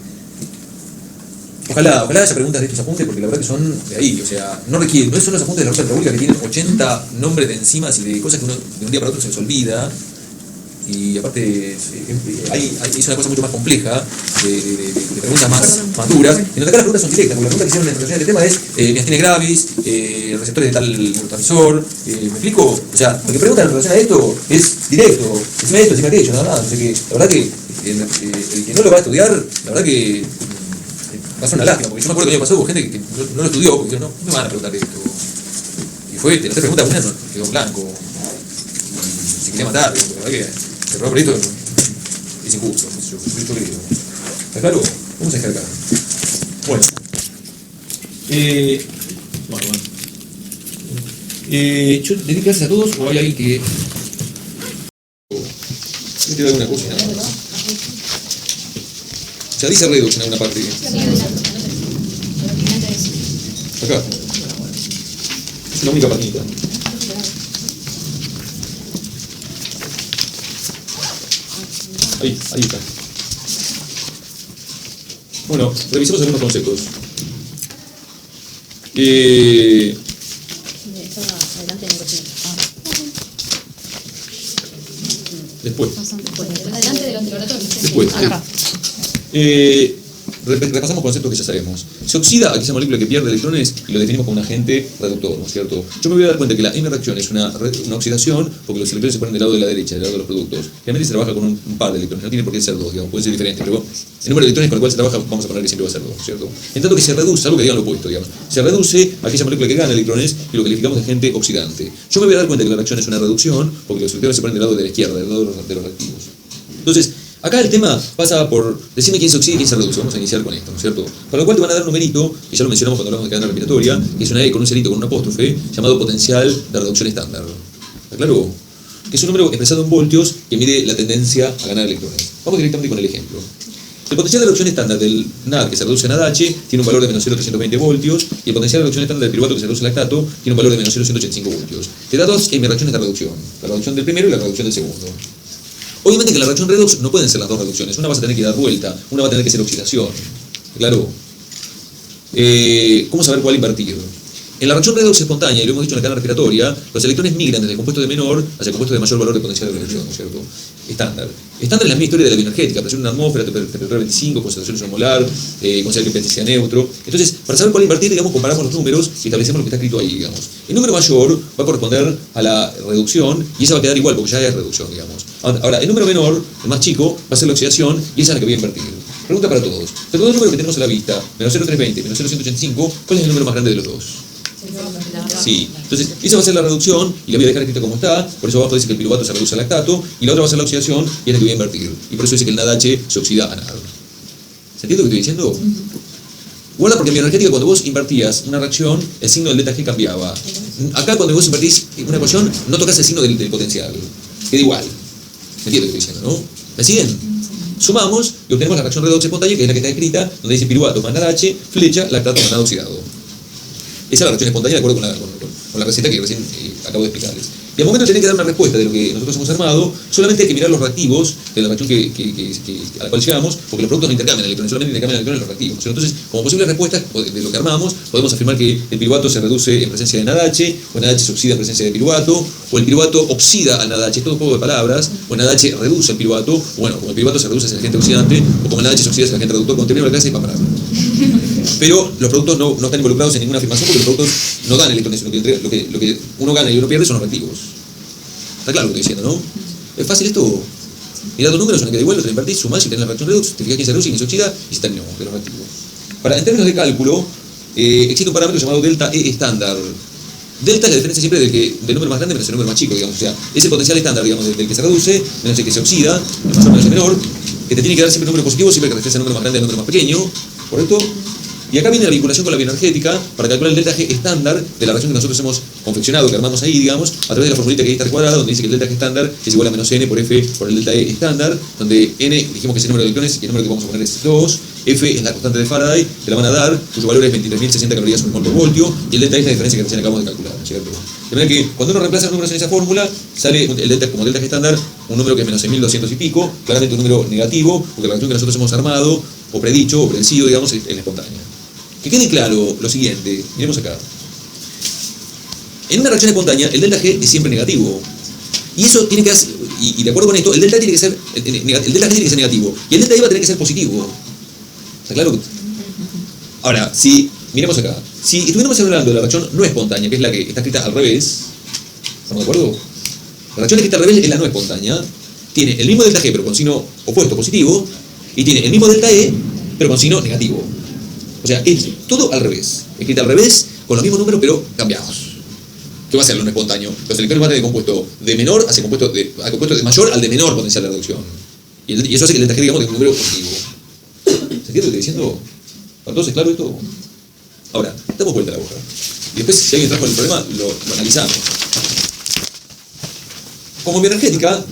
ojalá haya preguntas de estos apuntes, porque la verdad que son de ahí, o sea, no son los apuntes de la Ruta República que tienen 80 nombres de enzimas y de cosas que uno de un día para otro se les olvida. Y aparte es una cosa mucho más compleja, de preguntas más duras, en donde acá las preguntas son directas, porque la pregunta que hicieron en relación al tema es miastenia gravis, receptores de tal neurotransmisor, ¿me explico? O sea, lo que preguntan en relación a esto es directo, decime esto, decime aquello, nada más. O sea que la verdad que el que no lo va a estudiar, la verdad que va a ser una lástima, porque yo me acuerdo que el año pasado hubo gente que no lo estudió, porque dijeron, no me van a preguntar esto. Y fue, te la pregunta una, quedó blanco, y se quería matar, la verdad que... El por esto es injusto, yo creo. ¿Está claro? Vamos a descargar. Bueno. ¿Yo le di clases a todos o hay alguien que... ¿Me quiero alguna cosa? O sea, dice redox en alguna parte. Acá. Es la única patinita. Ahí está. Bueno, revisemos algunos conceptos. Después. Adelante de los laboratorios. Después. Acá. Repasamos conceptos que ya sabemos. Se oxida aquella molécula que pierde electrones y lo definimos como un agente reductor, ¿no es cierto? Yo me voy a dar cuenta que la M-reacción es una oxidación porque los electrones se ponen del lado de la derecha, del lado de los productos. Realmente se trabaja con un par de electrones, no tiene por qué ser dos, digamos, puede ser diferente, pero el número de electrones con el cual se trabaja vamos a poner que siempre va a ser dos, ¿cierto? En tanto que se reduce, algo que digan lo opuesto, digamos, se reduce aquella molécula que gana electrones y lo calificamos de agente oxidante. Yo me voy a dar cuenta que la reacción es una reducción porque los electrones se ponen del lado de la izquierda, del lado de los reactivos. Entonces, acá el tema pasa por decirme quién se oxida y quién se reduce. Vamos a iniciar con esto, ¿no es cierto? Para lo cual te van a dar un numerito, que ya lo mencionamos cuando hablamos de cadena respiratoria, que es una E con un cerito con un apóstrofe, llamado potencial de reducción estándar. ¿Está claro? Que es un número expresado en voltios que mide la tendencia a ganar electrones. Vamos directamente con el ejemplo. El potencial de reducción estándar del NAD que se reduce a NADH tiene un valor de menos 0,320 voltios y el potencial de reducción estándar del piruvato que se reduce a lactato tiene un valor de menos 0,185 voltios. Te da dos reacciones de reducción, la reducción del primero y la reducción del segundo. Obviamente que la reacción redox no pueden ser las dos reducciones, una vas a tener que dar vuelta, una va a tener que ser oxidación. Claro. ¿Cómo saber cuál invertir? En la reacción redox espontánea, y lo hemos dicho en la cadena respiratoria, los electrones migran desde el compuesto de menor hacia el compuesto de mayor valor de potencial de reducción, ¿no es cierto? Estándar. Estándar es la misma historia de la bioenergética, presión en una atmósfera, temperatura 25, concentración molar, considerar que el pH sea neutro. Entonces, para saber cuál invertir, digamos, comparamos los números y establecemos lo que está escrito ahí, digamos. El número mayor va a corresponder a la reducción y esa va a quedar igual porque ya es reducción, digamos. Ahora, el número menor, el más chico, va a ser la oxidación y esa es la que voy a invertir. Pregunta para todos. De todos los números que tenemos a la vista, menos 0,320, menos 0,185, ¿cuál es el número más grande de los dos? Sí, entonces esa va a ser la reducción y la voy a dejar escrita como está, por eso abajo dice que el piruvato se reduce a lactato y la otra va a ser la oxidación y es la que voy a invertir. Y por eso dice que el NADH se oxida a NAD. ¿Se entiende lo que estoy diciendo? Guarda porque en bioenergética cuando vos invertías una reacción, el signo del delta G cambiaba. Acá cuando vos invertís una ecuación, no tocas el signo del potencial. Queda igual. ¿Se entiende lo que estoy diciendo, no? ¿Me siguen? Sumamos y obtenemos la reacción redox espontánea, que es la que está escrita, donde dice piruvato más NADH, flecha, lactato más NAD oxidado. Esa es la reacción espontánea de acuerdo con la receta que recién acabo de explicarles. Y al momento de tener que dar una respuesta de lo que nosotros hemos armado, solamente hay que mirar los reactivos de la reacción a la cual llegamos, porque los productos no intercambian electrones, solamente intercambian electrones los reactivos. Entonces, como posible respuesta de lo que armamos, podemos afirmar que el piruvato se reduce en presencia de NADH, o NADH se oxida en presencia de piruvato, o el piruvato oxida al NADH, todo un juego de palabras, o NADH reduce al piruvato, o bueno, como el piruvato se reduce es el agente oxidante, o como NADH se oxida es el agente reductor, cuando termino la clase y para parar. Pero los productos no están involucrados en ninguna afirmación porque los productos no dan electrones, sino que lo que uno gana y uno pierde son los reactivos. Está claro lo que estoy diciendo, ¿no? Es fácil esto. Mirá dos números, una que da igual, otra invertís, sumás y tenés la reacción redox, te fijas quién se reduce y quién se oxida y se terminó de los reactivos. En términos de cálculo, existe un parámetro llamado delta E estándar. Delta es la diferencia siempre del número más grande menos el número más chico, digamos. O sea, es el potencial estándar, digamos, del que se reduce, menos el que se oxida, el mayor menos el menor, que te tiene que dar siempre un número positivo, siempre que refieres el número más grande al número más pequeño, ¿correcto? Y acá viene la vinculación con la bioenergética para calcular el delta G estándar de la reacción que nosotros hemos confeccionado, que armamos ahí, digamos, a través de la formulita que ahí está cuadrada, donde dice que el delta G estándar es igual a menos n por F por el delta E estándar, donde n dijimos que es el número de electrones y el número que vamos a poner es 2, F es la constante de Faraday, te la van a dar, cuyo valor es 23.060 calorías por mol por voltio, y el delta E es la diferencia que recién acabamos de calcular, ¿cierto? De manera que cuando uno reemplaza los números en esa fórmula, sale el delta, como delta G estándar un número que es menos 6.200 y pico, claramente un número negativo, porque la reacción que nosotros hemos armado, o predicho, o predecido, digamos, es la espontánea. Que quede claro lo siguiente, miremos acá. En una reacción espontánea, el delta G es siempre negativo. Y eso tiene que ser, y de acuerdo con esto, el delta G tiene que ser negativo. Y el delta E va a tener que ser positivo. ¿Está claro? Ahora, si, miremos acá, si estuviéramos hablando de la reacción no espontánea, que es la que está escrita al revés, ¿estamos de acuerdo? La reacción escrita al revés es la no espontánea. Tiene el mismo delta G, pero con signo opuesto positivo, y tiene el mismo delta E, pero con signo negativo. O sea, es todo al revés. Escrita al revés, con los mismos números, pero cambiados. ¿Qué va a ser lo no espontáneo? Los electrones van de compuesto de menor hacia compuesto de mayor al de menor potencial de reducción. Y eso hace que el delta G, digamos, de un número positivo. ¿Se entiende lo que estoy diciendo? ¿Para todos es claro esto? Ahora, damos vuelta a la hoja. Y después, si alguien trajo el problema, lo analizamos. Como bioenergética,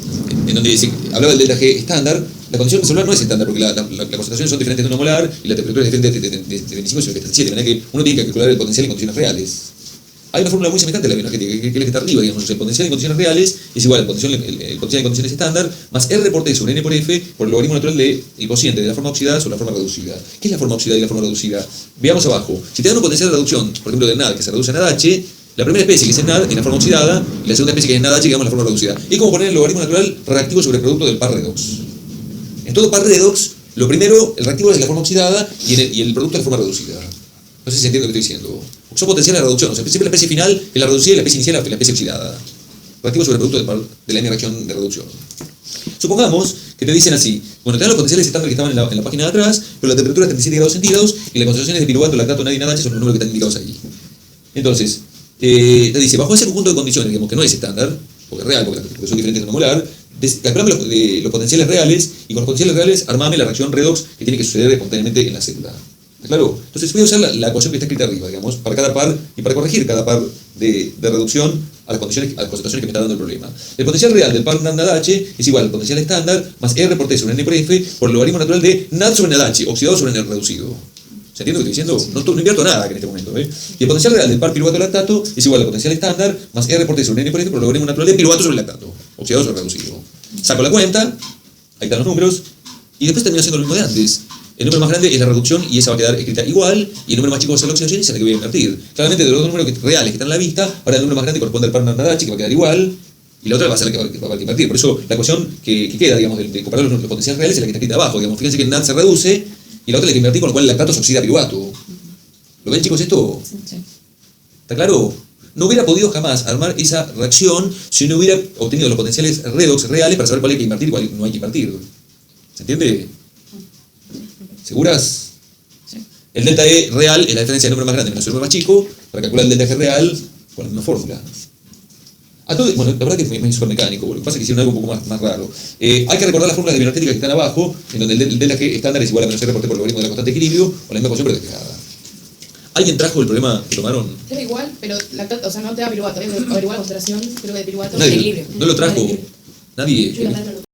en donde se hablaba del delta G estándar, la condición de resolver no es estándar, porque las concentraciones son diferentes de 1 molar y la temperatura es diferente de 25 sobre 37, de manera que uno tiene que calcular el potencial en condiciones reales. Hay una fórmula muy semejante a la bioenergética, que es la que está arriba, digamos. El potencial en condiciones reales es igual al potencial en condiciones estándar más R por T sobre N por F por el logaritmo natural del cociente de la forma oxidada sobre la forma reducida. ¿Qué es la forma oxidada y la forma reducida? Veamos abajo. Si te dan un potencial de reducción, por ejemplo, de NAD, que se reduce a NADH, la primera especie, que es NAD, en la forma oxidada, y la segunda especie, que es NADH, digamos, en la forma reducida. Es como poner el logaritmo natural reactivo sobre el producto del par redox. En todo par redox, lo primero, el reactivo es la forma oxidada y el producto es la forma reducida. No sé si se entiende lo que estoy diciendo. Son potenciales de reducción. O sea, siempre la especie final es la reducida y la especie inicial es la especie oxidada. Reactivo sobre el producto de la misma reacción de reducción. Supongamos que te dicen así: bueno, te dan los potenciales estándar que estaban en la página de atrás, pero la temperatura es 37 grados centígrados y las concentraciones de piruvato, lactato, NAD y NADH son los números que están indicados ahí. Entonces, te dice, bajo ese conjunto de condiciones, digamos que no es estándar, porque es real, porque son diferentes de 1 molar, calculame los potenciales reales y con los potenciales reales armame la reacción redox que tiene que suceder espontáneamente en la célula. Claro, entonces voy a usar la ecuación que está escrita arriba, digamos, para cada par y para corregir cada par de reducción a las concentraciones que me está dando el problema. El potencial real del par NAD-NADH es igual al potencial estándar más R por T sobre N por F por el logaritmo natural de NAD sobre NADH, oxidado sobre N reducido. ¿Se entiende lo que estoy diciendo? No invierto nada en este momento. Y el potencial real del par piruvato lactato es igual al potencial estándar más R por T sobre N por F por el logaritmo natural de piruvato sobre lactato, oxidado sobre reducido. Saco la cuenta, ahí están los números, y después termino haciendo lo mismo de antes. El número más grande es la reducción y esa va a quedar escrita igual, y el número más chico va a ser la oxidación y esa es la que voy a invertir. Claramente de los dos números reales que están a la vista, ahora el número más grande corresponde al par NADH, que va a quedar igual, y la otra va a ser la que va a invertir. Por eso la ecuación que queda, digamos, de comparar los potenciales reales es la que está escrita abajo. Digamos, fíjense que el NAD se reduce y la otra la que invertir, con lo cual el lactato se oxida a piruvato. ¿Lo ven, chicos, esto? Sí. ¿Está claro? No hubiera podido jamás armar esa reacción si no hubiera obtenido los potenciales redox reales para saber cuál hay que invertir y cuál no hay que invertir. ¿Se entiende? ¿Seguras? Sí. El delta E real es la diferencia del número más grande menos el número más chico para calcular el delta G real con la misma fórmula. Bueno, la verdad que es súper mecánico, lo que pasa es que hicieron algo un poco más raro. Hay que recordar las fórmulas de bioenergética que están abajo, en donde el delta G estándar es igual a menos R por T por el logaritmo de la constante de equilibrio, o la misma ecuación pero despejada. ¿Alguien trajo el problema que tomaron? Es igual, pero lactato, o sea, no te da piruvato, es averiguar la concentración, creo que de piruvato. Nadie, equilibrio. no lo trajo. Nadie. Yo la verdad no lo